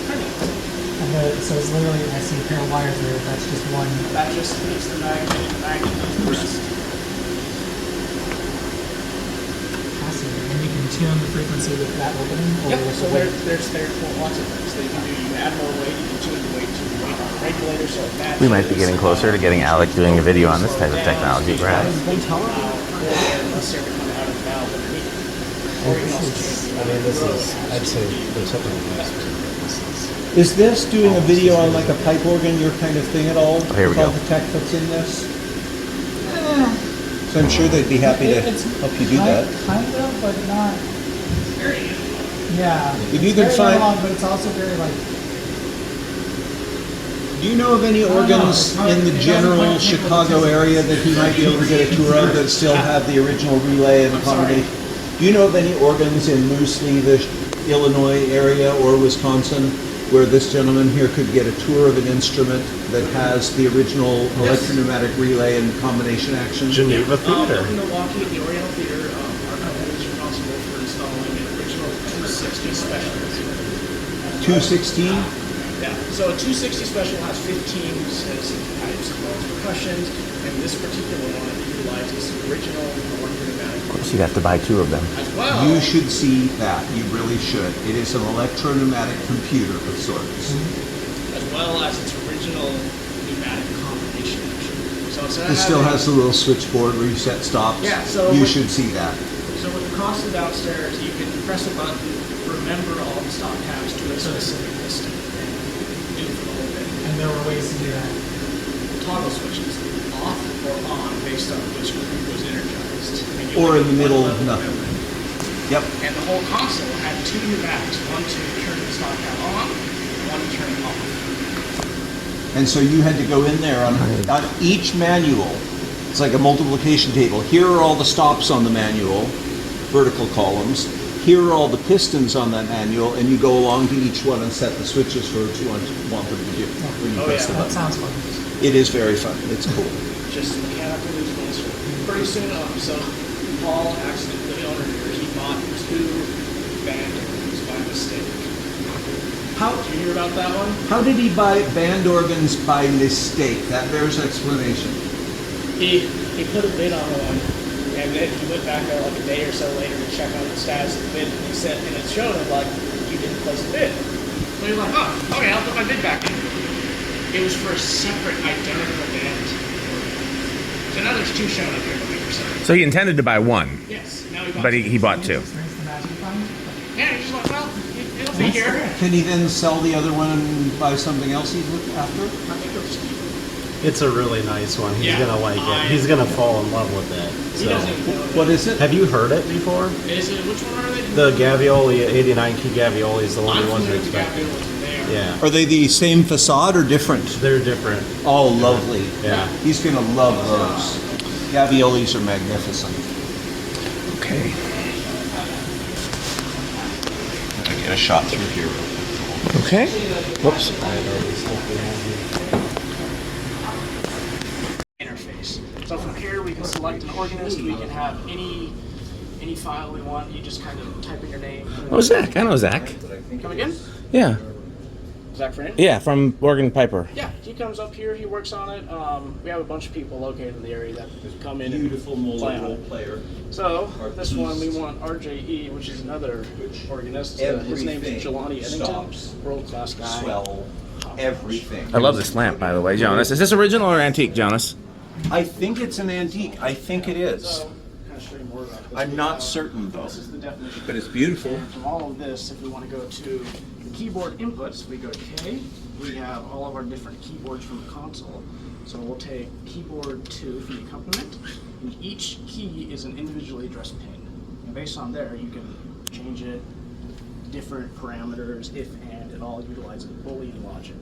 tremolo. So it's literally, I see a pair of wires there. That's just one. That just hits the magnet and the magnet does the rest. Fascinating. And you can tune the frequency with that opening? Or Yep, with so the weight? there's lots of things that you can do. You can add more weight, you can tune the weight to the weight on the regulator so it matches. We might be getting closer to getting Alec doing a video on this type of technology, perhaps. Unless you're coming out of the valve underneath. Or you can also change the I'd say the tip of the best. Is this doing a video on like a pipe organ, your kind of thing at all? Oh, here we With all go. the tech that's in this? So I'm sure they'd be happy to help you do that. Kind of, but not. Yeah. If it's you can very find- analog, but it's also very like. Do you know of any don't know. organs It's hard- in it the doesn't general quite fit Chicago with the area that he might be able to get a tour of that still have the original relay and combination? Do you know of any organs in loosely the Illinois area or Wisconsin where this gentleman here could get a tour of an instrument that has the original electropneumatic relay and combination action? Geneva Theater. In Milwaukee at the Oriental Theater, our company is responsible for installing an original 260 special. 216? Yeah, so a 260 special has 15 sets of pipes as well as percussion, and this particular one utilizes original electropneumatic Of course, you'd have to buy 2 of them. as well. You should see that. You really should. It is an electropneumatic computer of sorts. As well as its original pneumatic combination action. So instead of It still having- has the little switchboard where you set stops. Yeah, so you with- should see that. So with the across the downstairs, you can press a button, remember all the stop tabs to a specific listing, and do it for the whole day. And there were ways to do that. Toggle switches, off or on, based on which group was energized. And you Or would in the get middle one of level nothing. memory. Yep. And the whole console had two pneumatics, one to turn the stop tab on, one to turn it off. And so you had to go in there on each manual. It's like a multiplication table. Here are all the stops on the manual, vertical columns. Here are all the pistons on that manual, and you go along to each one and set the switches for what you want them to do when you Oh, press yeah. the That button. sounds fun. It is very fun. It's cool. Just mechanical movements. Pretty soon so Paul accidentally, the owner here, he bought two band organs by mistake. Did you hear about that one? How did he buy band organs by mistake? That bears explanation. He put a bid on one, and then he went back there like a day or so later to check on the status of the bid, and he said, and it showed him like, you didn't place a bid. So he was like, oh, okay, I'll put my bid back in. It was for a separate identical band. So now there's two showing up here looking for something. So he intended to buy one, Yes, now he bought but he bought two. There's the magic fund. Yeah, he's just like, well, it'll be here. Can he then sell the other one and buy something else he's looking after? I think he'll just keep it. It's a really nice one. He's Yeah, gonna like it. He's gonna fall in love with it. He So, doesn't even know What is it? have you heard it before? Is it, which one are they? The Gavioli 89 key Gavioli is the one I'm he wasn't familiar with the expecting. Gavioli there. Yeah, Are they the same facade or different? they're different. Oh, lovely. Yeah. He's going to love those. Gaviolis are magnificent. Okay. I get a shot through here. Okay. Whoops. Interface. So from here we can select an organist. We can have any file we want. You just kind of type in your name. Oh, Zach. I know Zach. Come again? Yeah. Zach Friend? Yeah, from Organ Piper. Yeah, he comes up here. He works on it. We have a bunch of people located in the area that come in Beautiful and play on role it. player. So this one we want RJE, which is another organist. His name's Everything Jelani Eddington. stops. World-class guy. Swell. Everything. I love this lamp, by the way, Jonas. Is this original or antique, Jonas? I think it's an antique. I think it is. So, kind of show you more about this. I'm not certain though. This is the definition. But it's beautiful. And from all of this, if we want to go to the keyboard inputs, we go to K. We have all of our different keyboards from the console. So we'll take keyboard 2 for the accompaniment, and each key is an individually addressed pin. And based on there, you can change it, different parameters, if and, it all utilizes Boolean logic.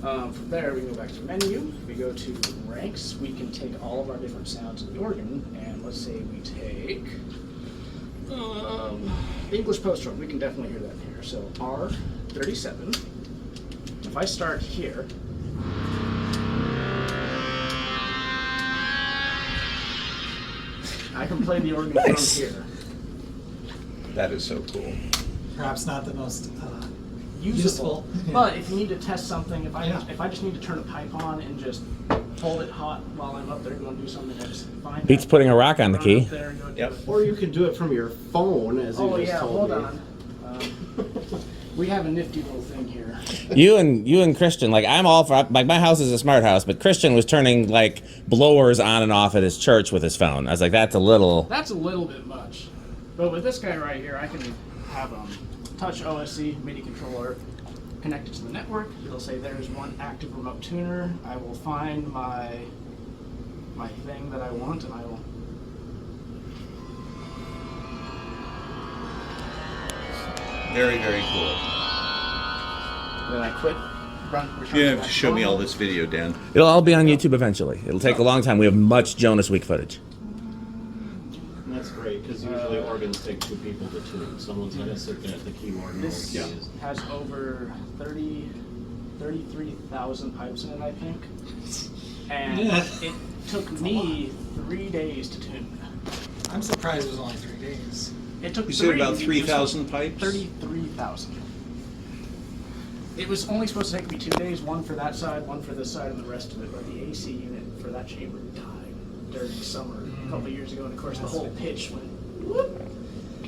From there, we can go back to menu. We go to ranks. We can take all of our different sounds in the organ, and let's say we take English post-roll. We can definitely hear that in here. So R37. If I start here, I can play the organ from here. That is so cool. Perhaps not the most Useful. Yeah. But if you need to test something, if I Yeah. just need to turn a pipe on and just hold it hot while I'm up there going to do something, I just find Beats that, putting a rock on the run key. up there and go do Yep. it. Or you can do it from your phone, as Oh you just yeah, told hold me. on. We have a nifty little thing here. You and Christian, like I'm all for, like my house is a smart house, but Christian was turning like blowers on and off at his church with his phone. I was like, that's a little. That's a little bit much. But with this guy right here, I can have touch OSC MIDI controller connected to the network. It'll say there's one active remote tuner. I will find my thing that I want, and I will. Very, very cool. Then I quit. Return You to have my to show me phone. all this video, Dan. It'll all be on YouTube eventually. It'll take a long time. We have much Jonasweek footage. That's great, because usually organs take two people to tune. Someone's gonna sit there at the keyboard and This hold keys. has over 33,000 pipes in it, I think. And it took me 3 days to tune. I'm surprised it was only 3 days. It took You said about 3 3,000 pipes? 33,000. It was only supposed to take me 2 days, one for that side, one for this side, and the rest of it. But the AC unit for that chamber died during summer a couple of years ago, and of course the whole pitch went whoop.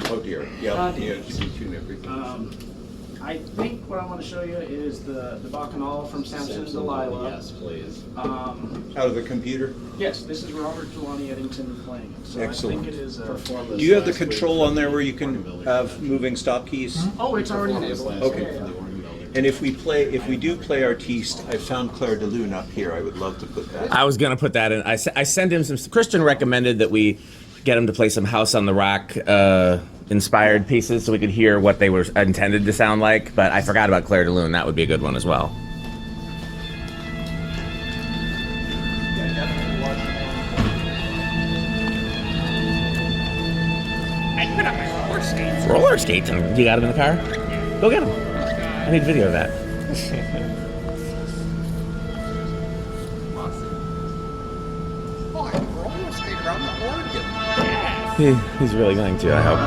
Oh dear. Ah, Yep. dear. Yeah, you tune everything. I think what I want to show you is the Bacchanal from Samson and Delilah. Yes, please. Out of the computer? Yes, this is Robert Jelani Eddington playing it. So Excellent. I think it is. Performed Do this you have the last week control on there where you for can Organ have moving stop keys? Oh, it's already Performed this enabled. last Okay. week for the Organ Builder. And if we do play Artiste, I found Claire de Lune up here. I would love to put that. I was gonna put that in. I sent him some. Christian recommended that we get him to play some House on the Rock inspired pieces so we could hear what they were intended to sound like. But I forgot about Claire de Lune. That would be a good one as well. I put on my roller skates. Roller skates. You got him in the car? Go get him. I need video of that. Oh, I can roller skate around the organ. He's really going to, I hope.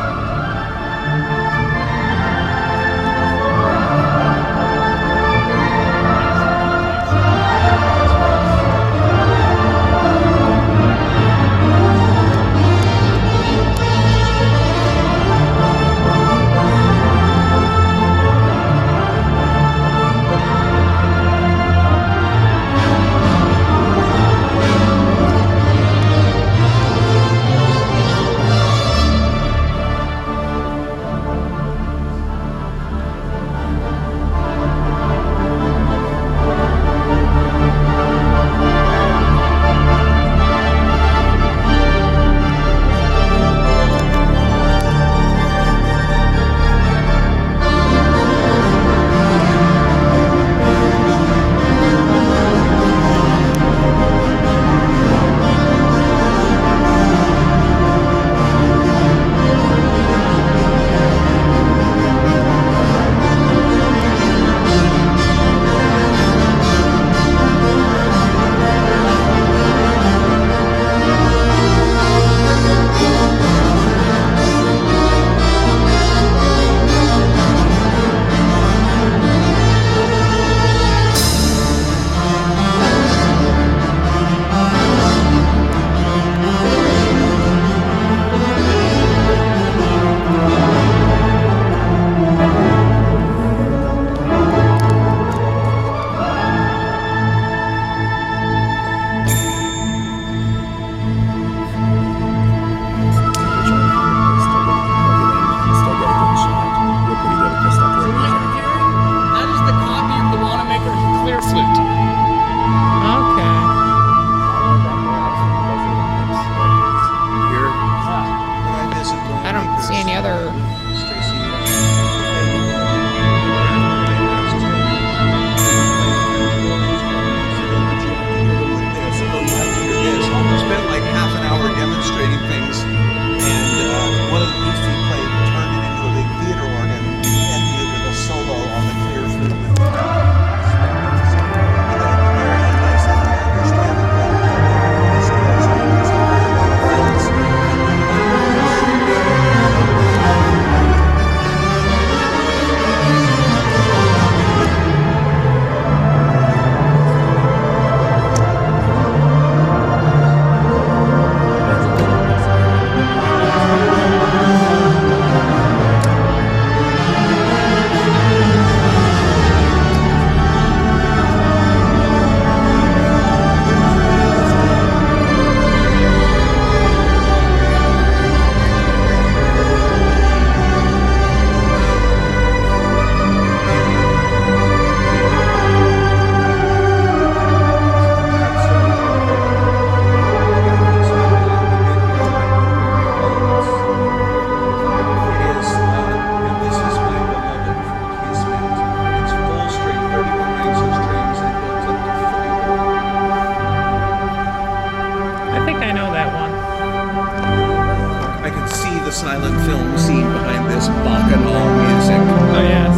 silent film scene behind this Bacchanal music. Oh, yes.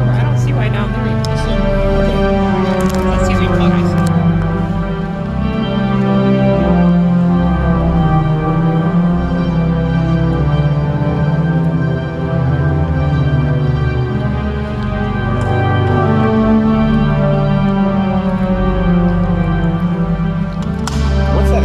I don't see why down there you can just let's see the plug I see. What's that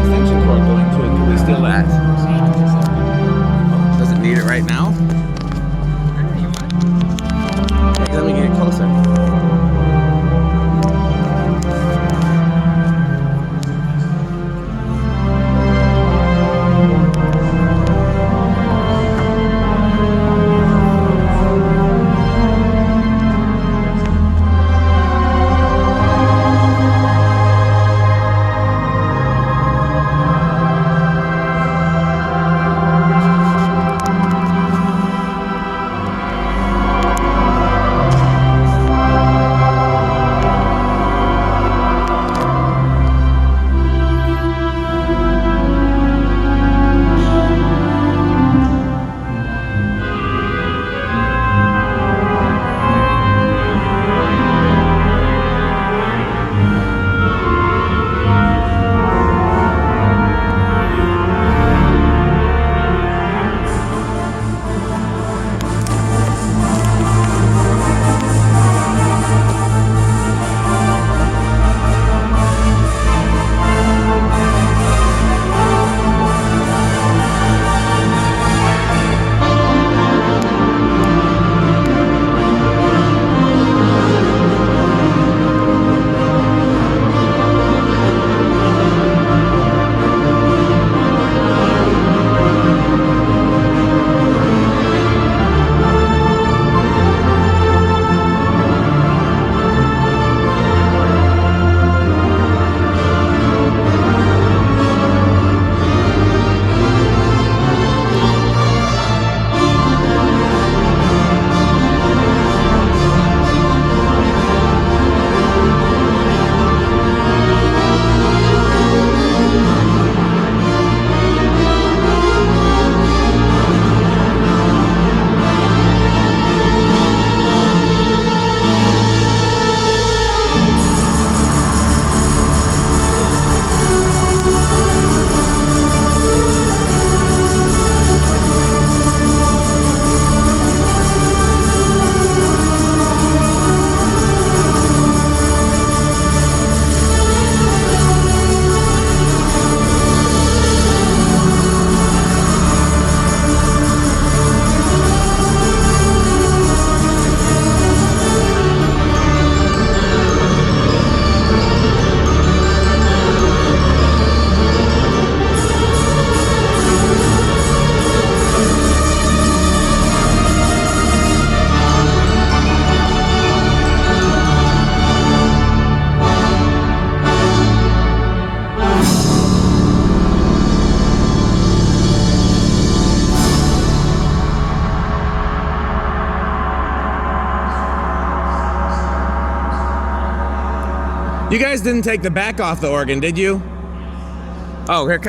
You guys didn't take the back off the organ, did you? Oh, here.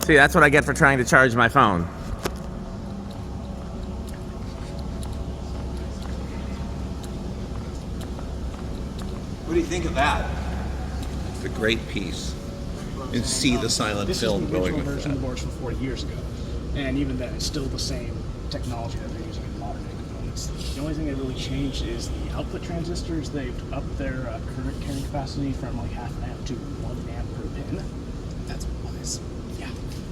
See, that's what I get for trying to charge my phone. What do you think of that? It's a great piece. And see the silent This film is the going original with version that. of the boards from 40 years ago. And even then, it's still the same technology that they're using in modern day components. The only thing they really changed is the output transistors. They've upped their current carrying capacity from like half an amp to 1 amp per pin. That's wise. Yeah.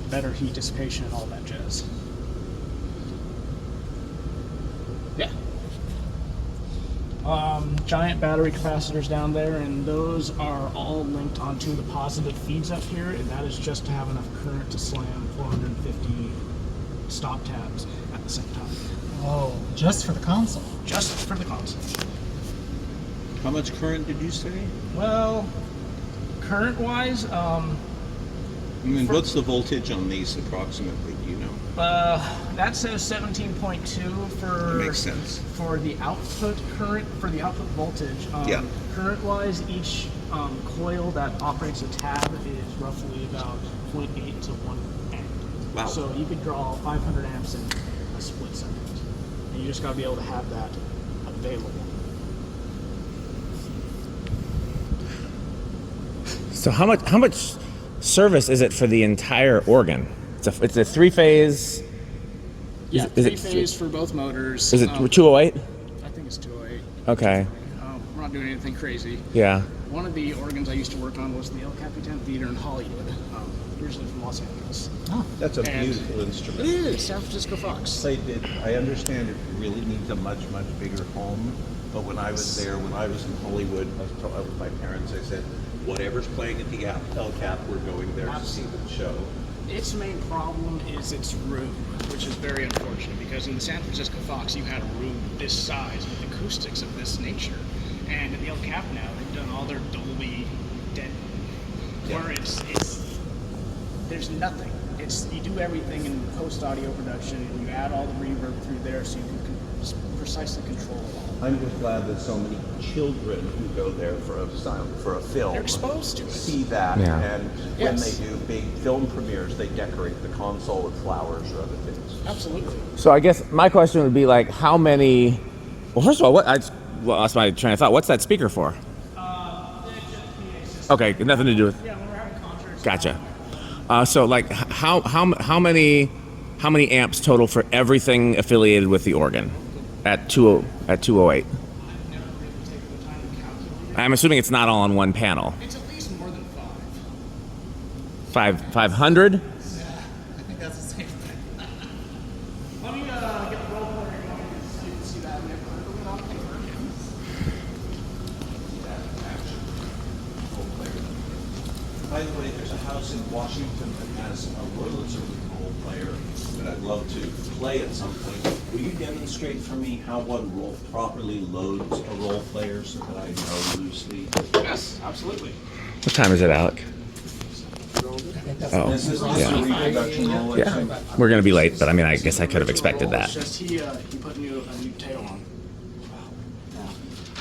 Better heat dissipation and all that jazz. Yeah. Giant battery capacitors down there, and those are all linked onto the positive feeds up here, and that is just to have enough current to slam 450 stop tabs at the same time. Oh, just for the console. Just for the console. How much current did you say? Well, current-wise, I mean, what's the voltage on these approximately? Do you know? that says 17.2 for That makes sense. for the output current, for the output voltage. Yeah. Current-wise, each coil that operates a tab is roughly about 0.8 to 1 amp. Wow. So you could draw 500 amps in a split second, and you just got to be able to have that available. So how much service is it for the entire organ? It's a three-phase. Yeah, is it three-phase for both motors. Is it 208? I think it's 208. Okay. We're not doing anything crazy. Yeah. One of the organs I used to work on was the El Capitan Theater in Hollywood, originally from Los Angeles. That's a And beautiful It instrument. is, San Francisco Fox. I understand it really needs a much, much bigger home. But when I was there, when I was in Hollywood, I was with my parents, I said, whatever's playing at the El Cap, we're going there to see the show. Its main problem is its room, which is very unfortunate because in the San Francisco Fox you had a room this size with acoustics of this nature. And at the El Cap now, they've done all their Dolby dead, where it's there's nothing. You do everything in post audio production, and you add all the reverb through there, so you can precisely control it all. I'm just glad that so many children who go there for a film They're exposed to it. see that, Yeah. and when Yes. they do big film premieres, they decorate the console with flowers or other things. Absolutely. So I guess my question would be like, how many? Well, first of all, that's my train of thought. What's that speaker for? Okay, nothing to do with. Yeah, when we're having concerts. Gotcha. So like, how many amps total for everything affiliated with the organ at 208? I've never really taken the time to calculate it. I'm assuming it's not all on one panel. It's at least more than 5. 500? I think that's the same thing. Let me get the roll player going so you can see that in there. On paper. By the way, there's a house in Washington that has a rotary roll player that I'd love to play at some point. Will you demonstrate for me how one properly loads a roll player so that I know loosely? Yes, absolutely. What time is it, Alec? Oh, This is a yeah. reproduction roll. Yeah. We're gonna be late, but I mean, I guess I could have expected that. It's just he put a new tail on.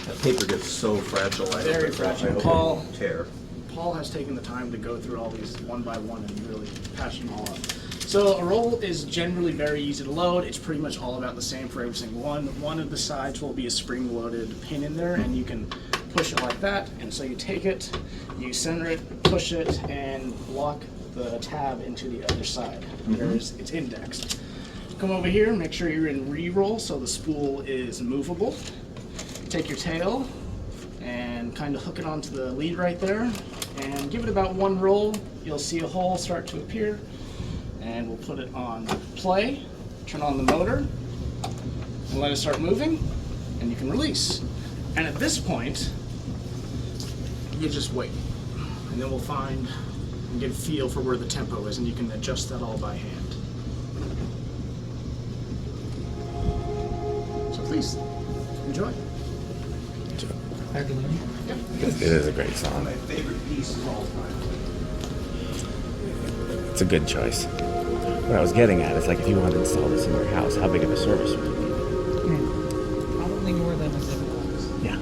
That paper gets so fragile. I Very hope fragile. I hope it Paul. won't tear. Paul has taken the time to go through all these one by one and really patch them all up. So a roll is generally very easy to load. It's pretty much all about the same for every single one. One of the sides will be a spring-loaded pin in there, and you can push it like that. And so you take it, you center it, push it, and lock the tab into the other side. It's indexed. Come over here, make sure you're in re-roll so the spool is movable. Take your tail and kind of hook it onto the lead right there, and give it about one roll. You'll see a hole start to appear, and we'll put it on play, turn on the motor, and let it start moving, and you can release. And at this point, you just wait, and then we'll find and get a feel for where the tempo is, and you can adjust that all by hand. So please, enjoy. It is a great song. My favorite piece of all time. It's a good choice. What I was getting at is like, if you wanted to install this in your house, how big of a service would it Probably more than a zip box. be? Yeah.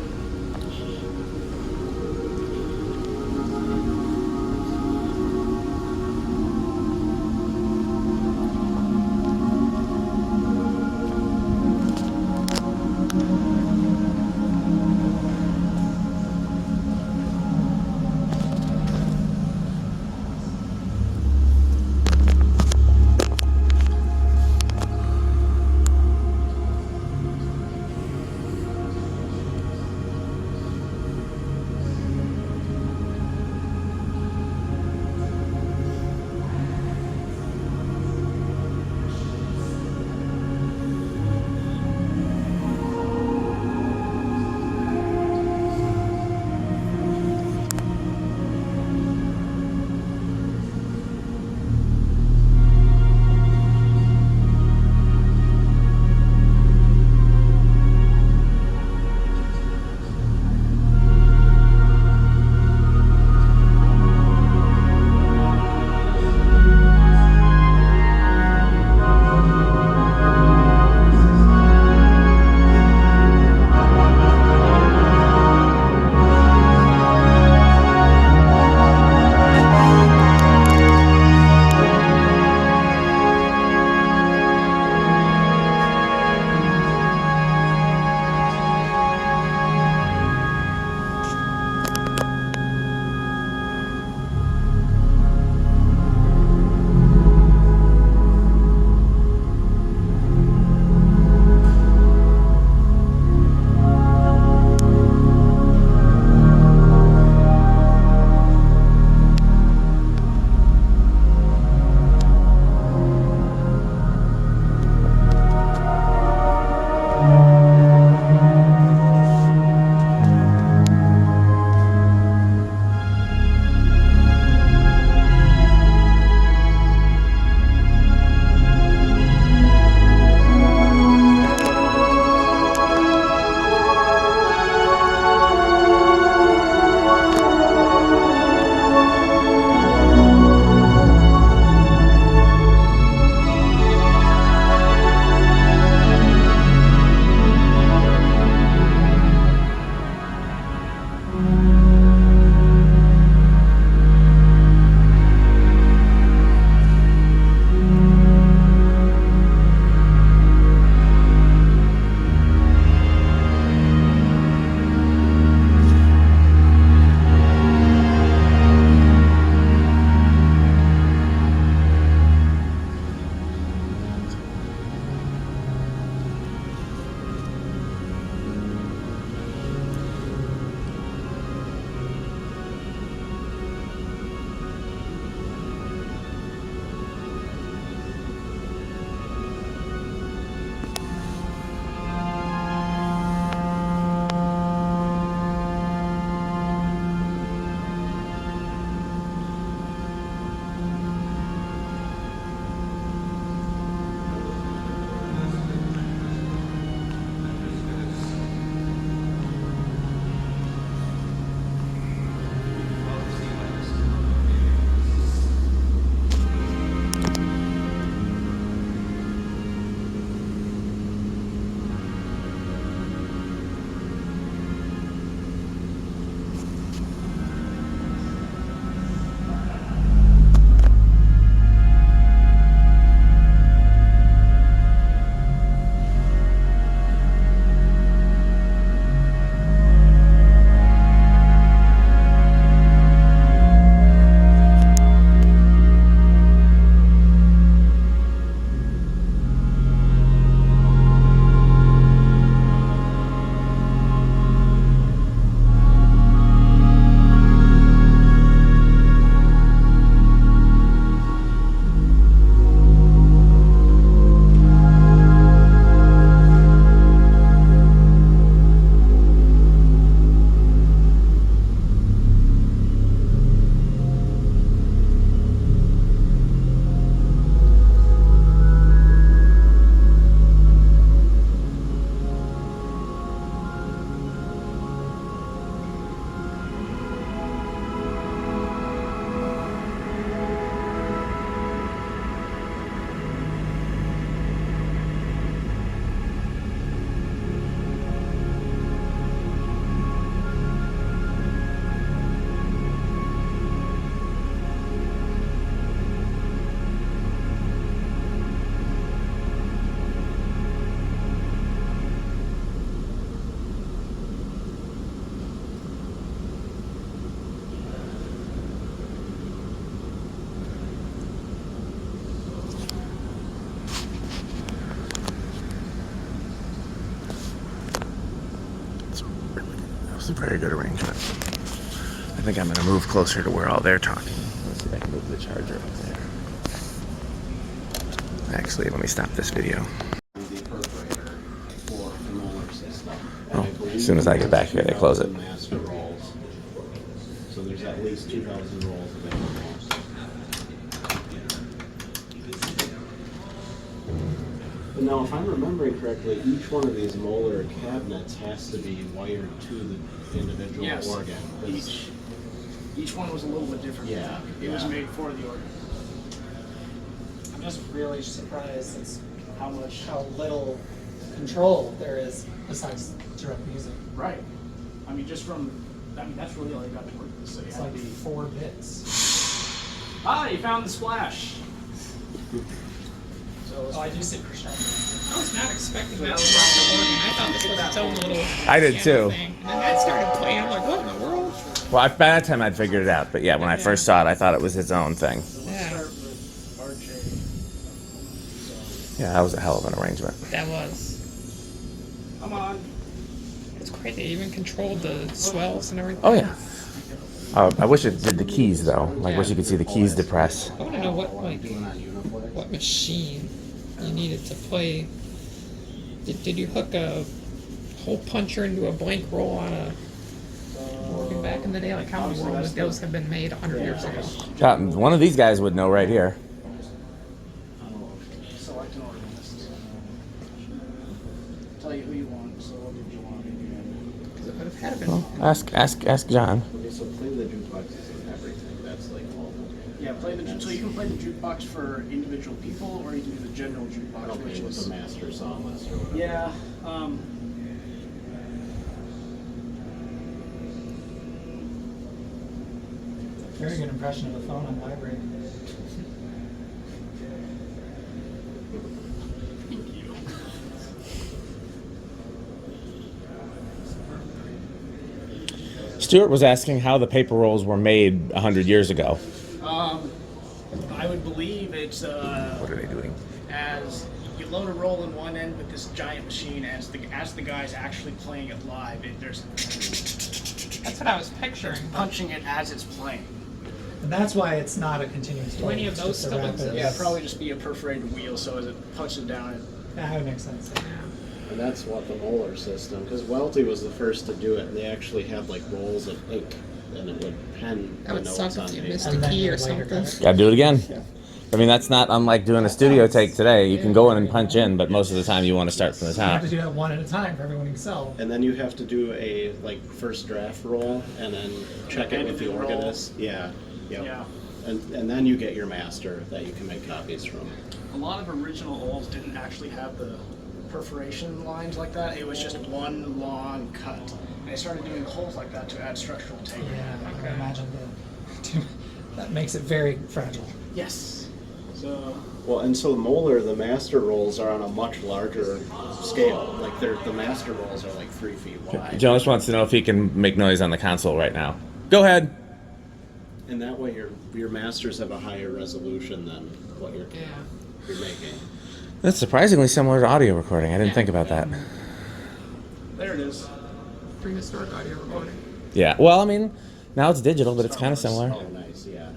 It's a very good arrangement. I think I'm going to move closer to where all they're talking. Let's see if I can move the charger up there. Actually, let me stop this video. Oh, as soon as I get back here, they close it. Master rolls. So there's at least 2,000 rolls available. But now, if I'm remembering correctly, each one of these molar cabinets has to be wired to the individual Yes. organ. Each one was a little bit different. Yeah, It was yeah. made for the organ. I'm just really surprised at how little control there is besides direct music. Right. I mean, just from, that's really all you got to work with. So you It's had like to be, 4 bits. ah, you found the splash. So Oh, I do see for sure. I was not expecting that to rock the organ. I thought this was its own little I did piano too. thing. And then that started playing. I'm like, what in the world? Well, by that time I'd figured it out. But yeah, when I first saw it, I thought it was its own thing. Yeah, start with RJ. Yeah, that was a hell of an arrangement. that was. Come on. It's crazy. They even controlled the swells and everything. Oh yeah. I wish it did the keys though. Like, wish you could see the keys depress. I want to know what machine you needed to play. Did you hook a hole puncher into a blank roll on a organ back in the day? Like how in the world would those have been made 100 years ago? One of these guys would know right here. Select an organist. Tell you who you want. So what did you want? Because it would have had been. Well, ask John. Okay, so play the jukeboxes and everything. That's like all. Yeah, so you can play the jukebox for individual people, or you can do the general jukebox, Okay, which with is the master song list or whatever. yeah. Very good impression of a phone on vibrate. Stuart was asking how the paper rolls were made 100 years ago. I would believe it's What are they doing? as you load a roll in one end with this giant machine, as the guy's actually playing it live. There's That's what I was picturing. punching it as it's playing. And that's why it's not a continuous Do any flow, of it's those just a still rapid- exist? Yeah, it'd probably just be a perforated wheel, so as it punches down, That would make sense. And that's what the molar system, because Welty was the first to do it, and they actually had like rolls of ink, and it would pen That the would notes suck on if you paper. missed And a then key you or later something. cut it. Gotta do it again. I mean, that's not unlike doing a studio take today. You can go in and punch in, but most of the time you want to start from the You have top. to do that one at a time for everyone you sell. And then you have to do a like first draft roll, and then check it with the Edited roll. organist. Yeah, yep. yeah. And then you get your master that you can make copies from. A lot of original holes didn't actually have the perforation lines like that. It was just one long cut. And they started doing holes like that to add structural tape. Yeah, I can imagine that makes it very fragile. Yes. So Well, and so molar, the master rolls are on a much larger scale. Like the master rolls are like 3 feet wide. Jonas wants to know if he can make noise on the console right now. Go ahead. And that way your masters have a higher resolution than what you're making. That's surprisingly similar to audio recording. I didn't think about that. there it is. Prehistoric audio recording. Yeah. Well, I mean, now it's digital, but it's kind of similar. Oh, nice, yeah.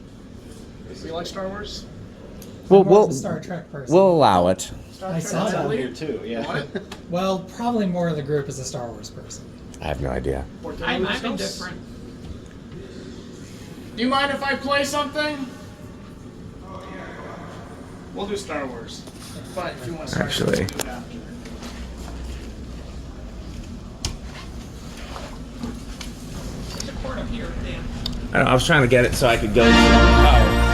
Do you like Star Wars? We'll I'm more of we'll a Star Trek person. we'll allow it. Star I Trek saw that. Italy? Here too, yeah. What? Well, probably more of the group is a Star Wars person. I have no idea. I'm indifferent. Do you mind if I play something? We'll do Star Wars. But if you want to start, Actually. we'll do it after. There's a cord up here, Dan. I don't know, I was trying to get it so I could go. Oh.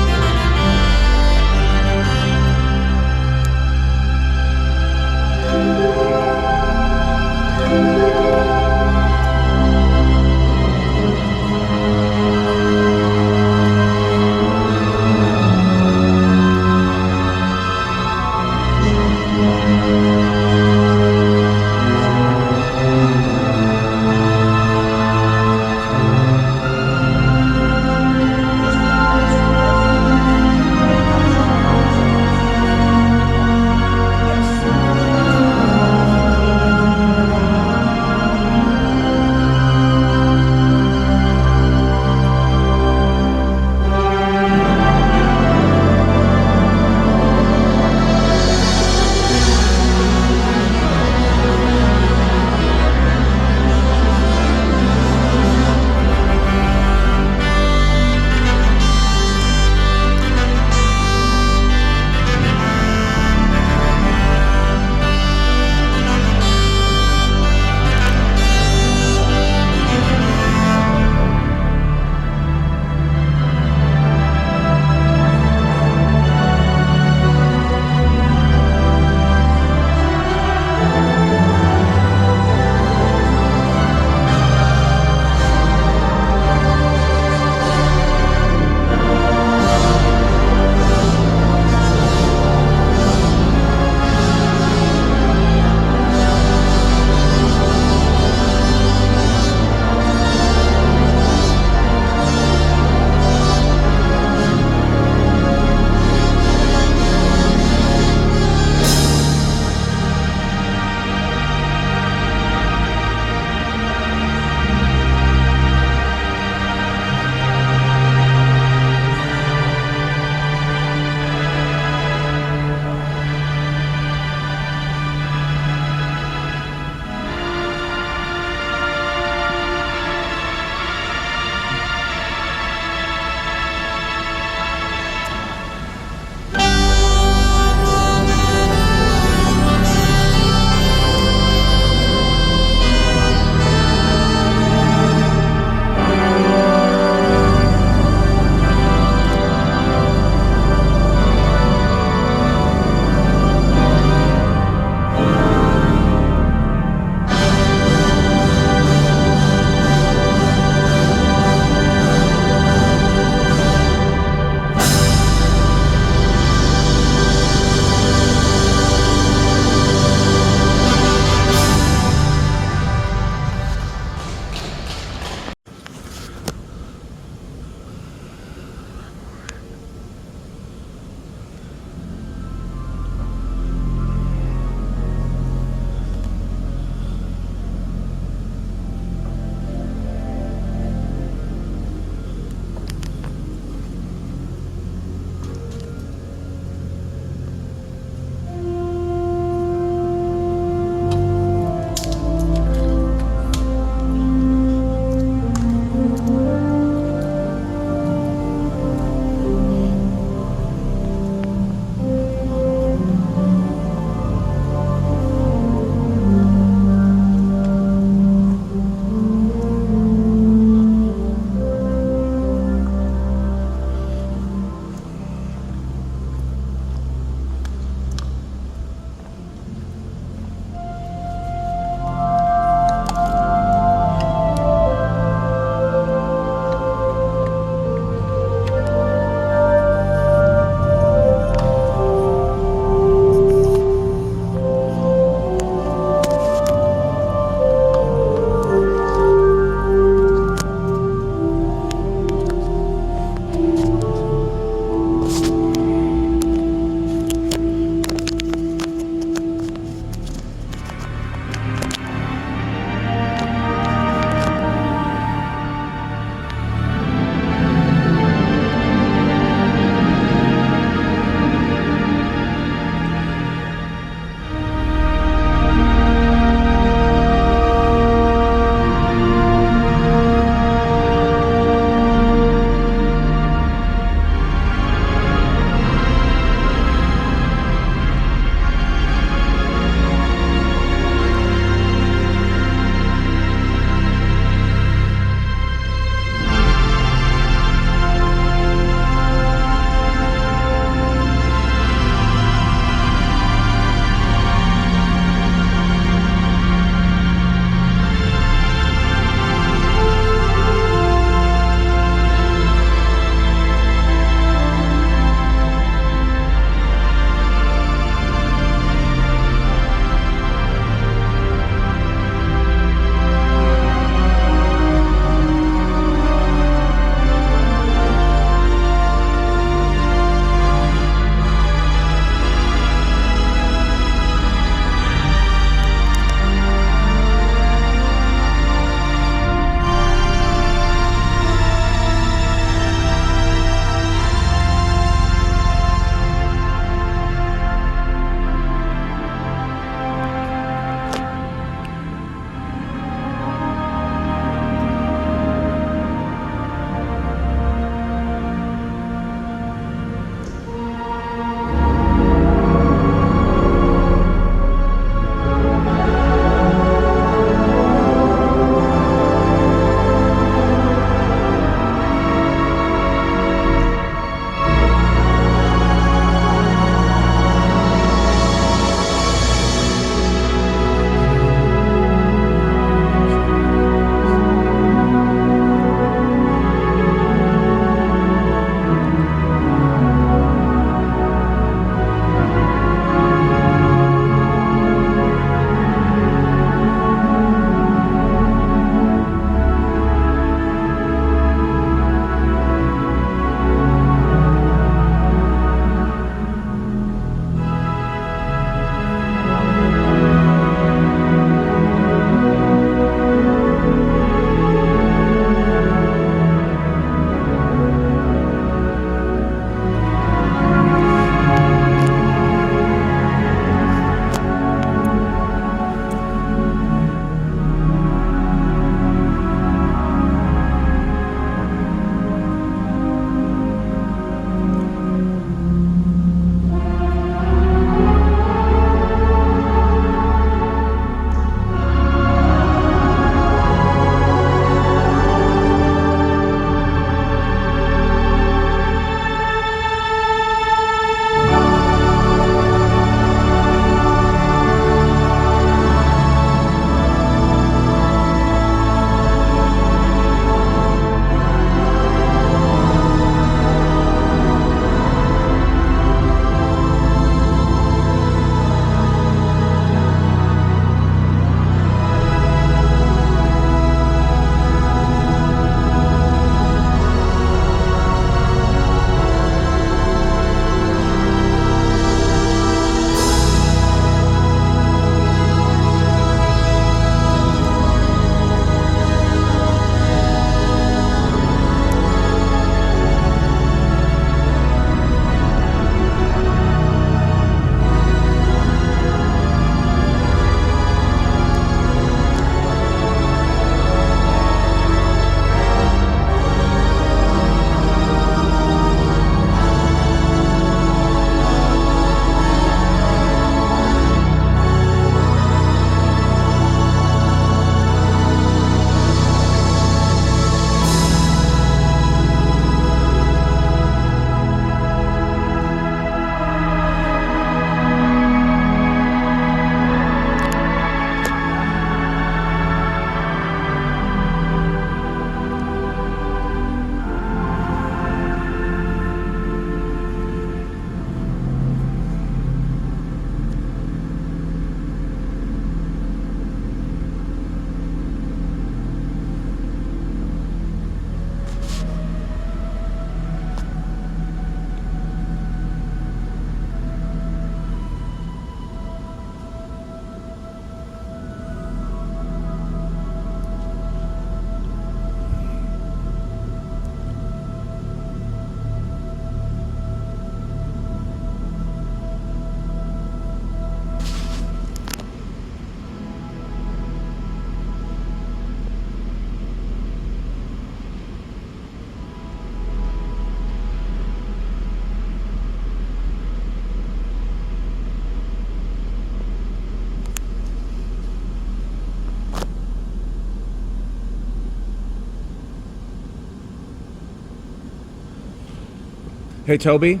Hey, Toby.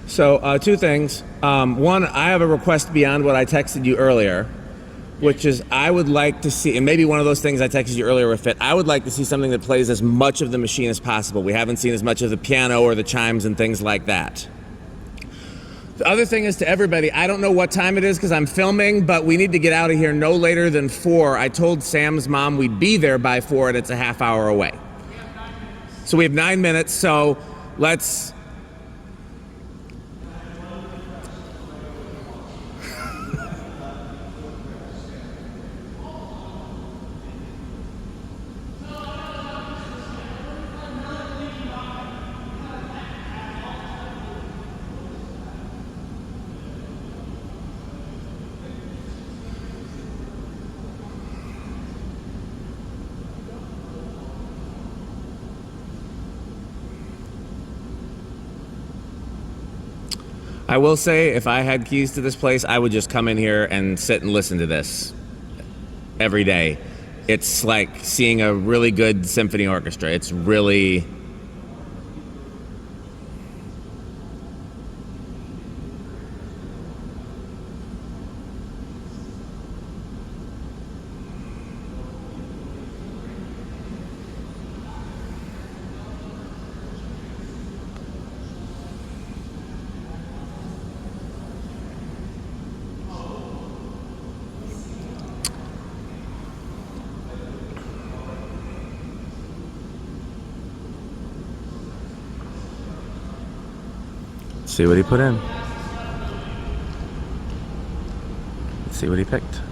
So, two things. One, I have a request beyond what I texted you earlier, which is I would like to see, and maybe one of those things I texted you earlier would fit, I would like to see something that plays as much of the machine as possible. We haven't seen as much of the piano or the chimes and things like that. The other thing is to everybody, I don't know what time it is because I'm filming, but we need to get out of here no later than 4. I told Sam's mom we'd be there by 4 and it's a half hour away. So we have 9 minutes, so let's... I will say, if I had keys to this place, I would just come in here and sit and listen to this every day. It's like seeing a really good symphony orchestra. It's really... See what he put in. Let's see what he picked.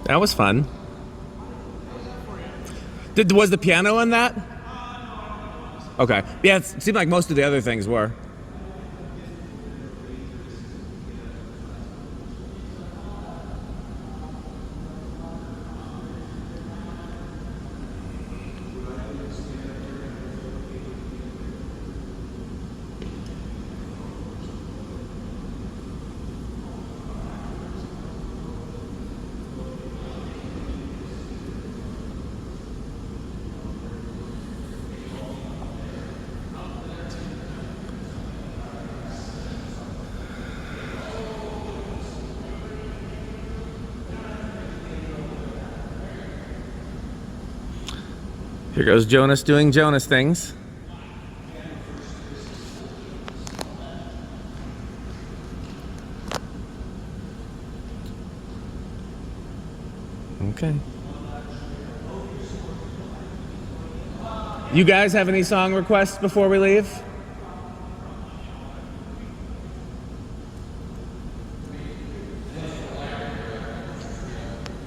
That was fun. Was the piano in that? Okay. Yeah, it seemed like most of the other things were. Here goes Jonas doing Jonas things. Okay. You guys have any song requests before we leave?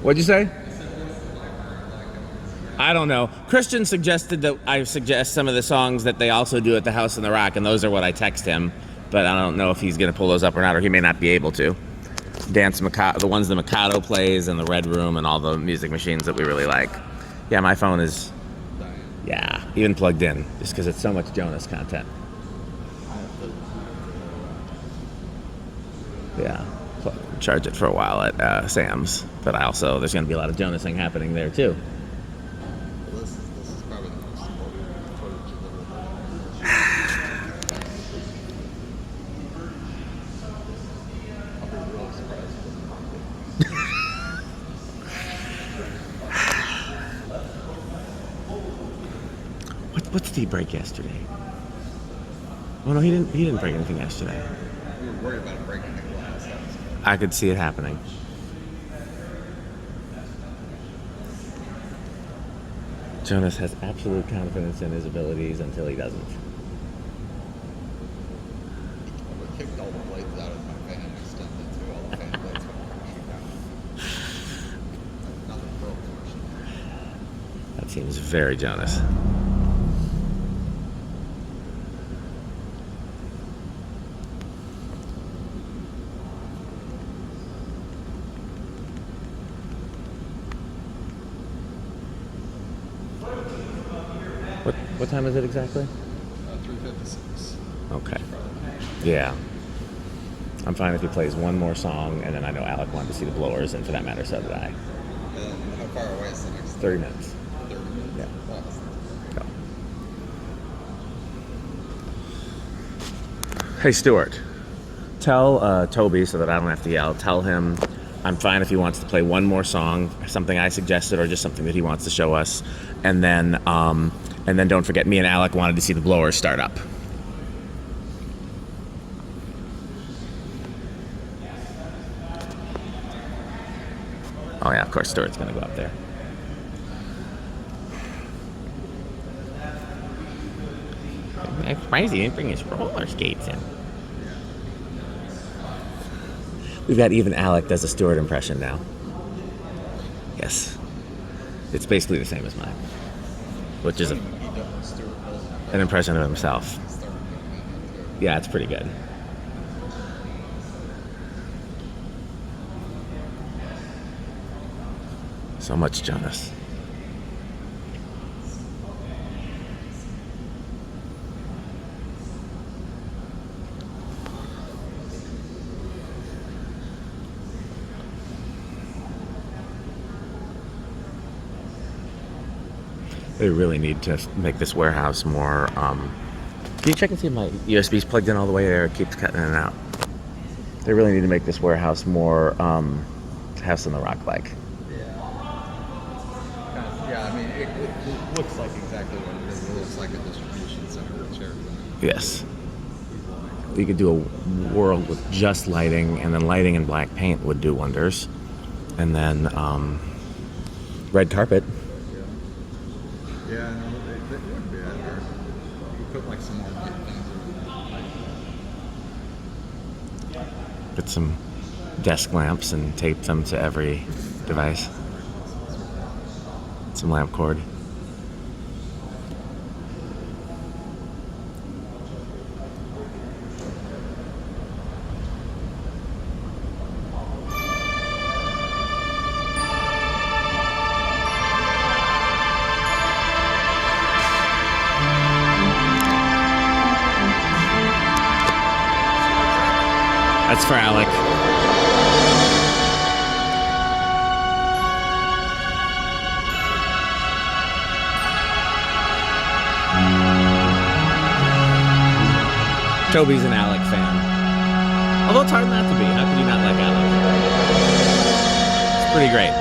What'd you say? I don't know. Christian suggested that I suggest some of the songs that they also do at the House in the Rock, and those are what I text him. But I don't know if he's going to pull those up or not, or he may not be able to. the ones the Mikado plays in the Red Room and all the music machines that we really like. Yeah, my phone is, yeah, even plugged in, just because it's so much Jonas content. Yeah, charge it for a while at Sam's, but there's going to be a lot of Jonas thing happening there too. This is probably the most important footage of I'll be really surprised. What did he break yesterday? Oh no, he didn't break anything yesterday. We were worried about breaking the glass. I could see it happening. Jonas has absolute confidence in his abilities until he doesn't. We kicked all the blades out of my fan and extended it to all the fan blades went crashing down. Nothing broke. That seems very Jonas. What time is it exactly? 3:56. Okay. Yeah. I'm fine if he plays one more song, and then I know Alec wanted to see the blowers, and for that matter, so did I. And how far away is the next 30 minutes. 30 minutes? Yeah. Oh, that's- Go. Hey, Stuart. Tell Toby, so that I don't have to yell, tell him I'm fine if he wants to play one more song, something I suggested, or just something that he wants to show us, and then don't forget, me and Alec wanted to see the blowers start up. Oh yeah, of course Stuart's gonna go up there. That's crazy, he didn't bring his roller skates in. We've got even Alec does a Stuart impression now. Yes. It's basically the same as mine. Which is an impression of himself. Yeah, it's pretty good. So much Jonas. They really need to make this warehouse more. Can you check and see if my USB's plugged in all the way there? It keeps cutting in and out. They really need to make this warehouse more House on the Rock like. Yeah, I mean, it looks like exactly what it is. It looks like a distribution center with chairs in it. Yes. You could do a world with just lighting, and then lighting and black paint would do wonders. And then red carpet. Yeah, no, they would be out there. You put like some more light things in it. Put some desk lamps and tape them to every device. Some lamp cord. That's for Alec. Toby's an Alec fan. Although it's hard not to be. How could you not like Alec? It's pretty great.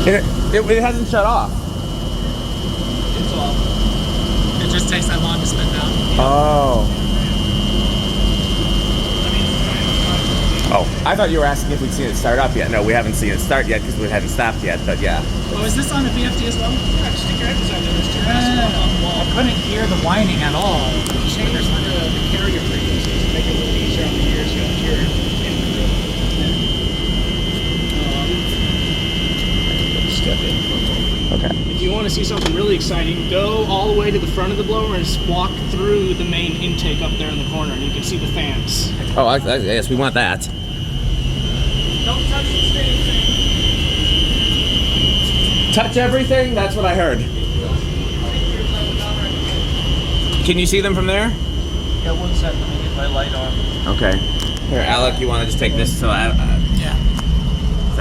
It hasn't shut off. It's off. It just takes that long to spin down. Oh. Oh, I thought you were asking if we'd seen it start up yet. No, we haven't seen it start yet because we hadn't stopped yet, but yeah. Oh, is this on a VFD as well? Yeah, just stick your head inside there. There's two massive on the wall. I couldn't hear the whining at all. Change the carrier frequencies to make it a little easier on the ears. You don't hear it in the room. Step in. Okay. If you want to see something really exciting, go all the way to the front of the blower and just walk through the main intake up there in the corner, and you can see the fans. Oh, yes, we want that. Don't touch the spinning thing. Touch everything? That's what I heard. Can you see them from there? Yeah, 1 second. Let me get my light on. Okay. Here, Alec, you want to just take this so I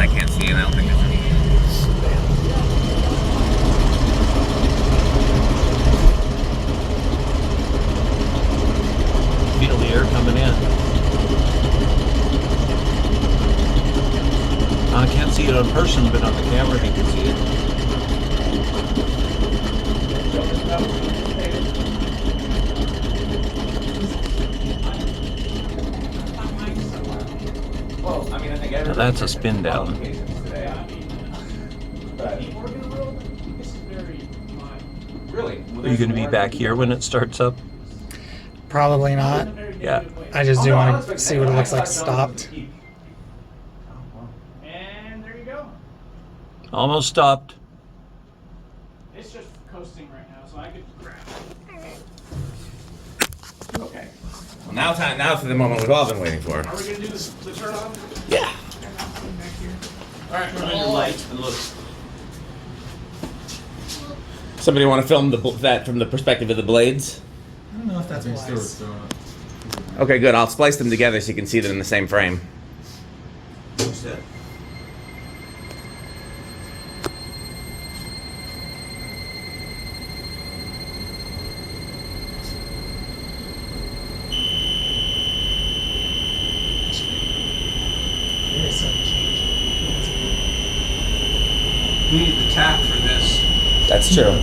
can't see it. I don't think it's any. Feel the air coming in. I can't see it on person, but on the camera you can see it. Well, I mean, I think Now that's a spin down. Really? Are you going to be back here when it starts up? Probably not. Yeah. I just do want to see what it looks like stopped. And there you go. Almost stopped. It's just coasting right now, so I could grab it. Okay. Well, now for the moment we've all been waiting for. Are we going to do this, the turn on? Yeah. All right, Turn on your light and look. Somebody want to film that from the perspective of the blades? I don't know if that's wise. Okay, good. I'll splice them together so you can see them in the same frame. What's that? There is some change. We need the tap for this. That's true.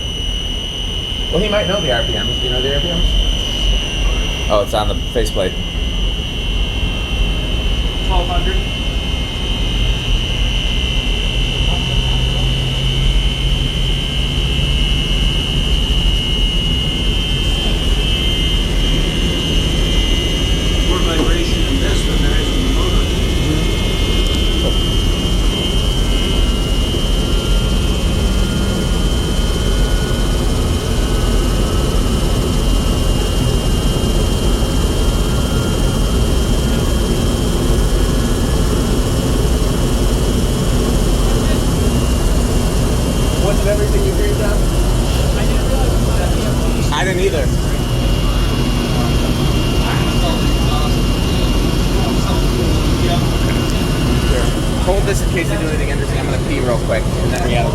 Well, he might know the RPMs. Do you know the RPMs? Oh, it's on the faceplate. 1200. More vibration in this than there is in the motor. Wasn't everything you dreamed of? I didn't either. Hold this in case I do anything interesting. I'm gonna pee real quick, and then we have.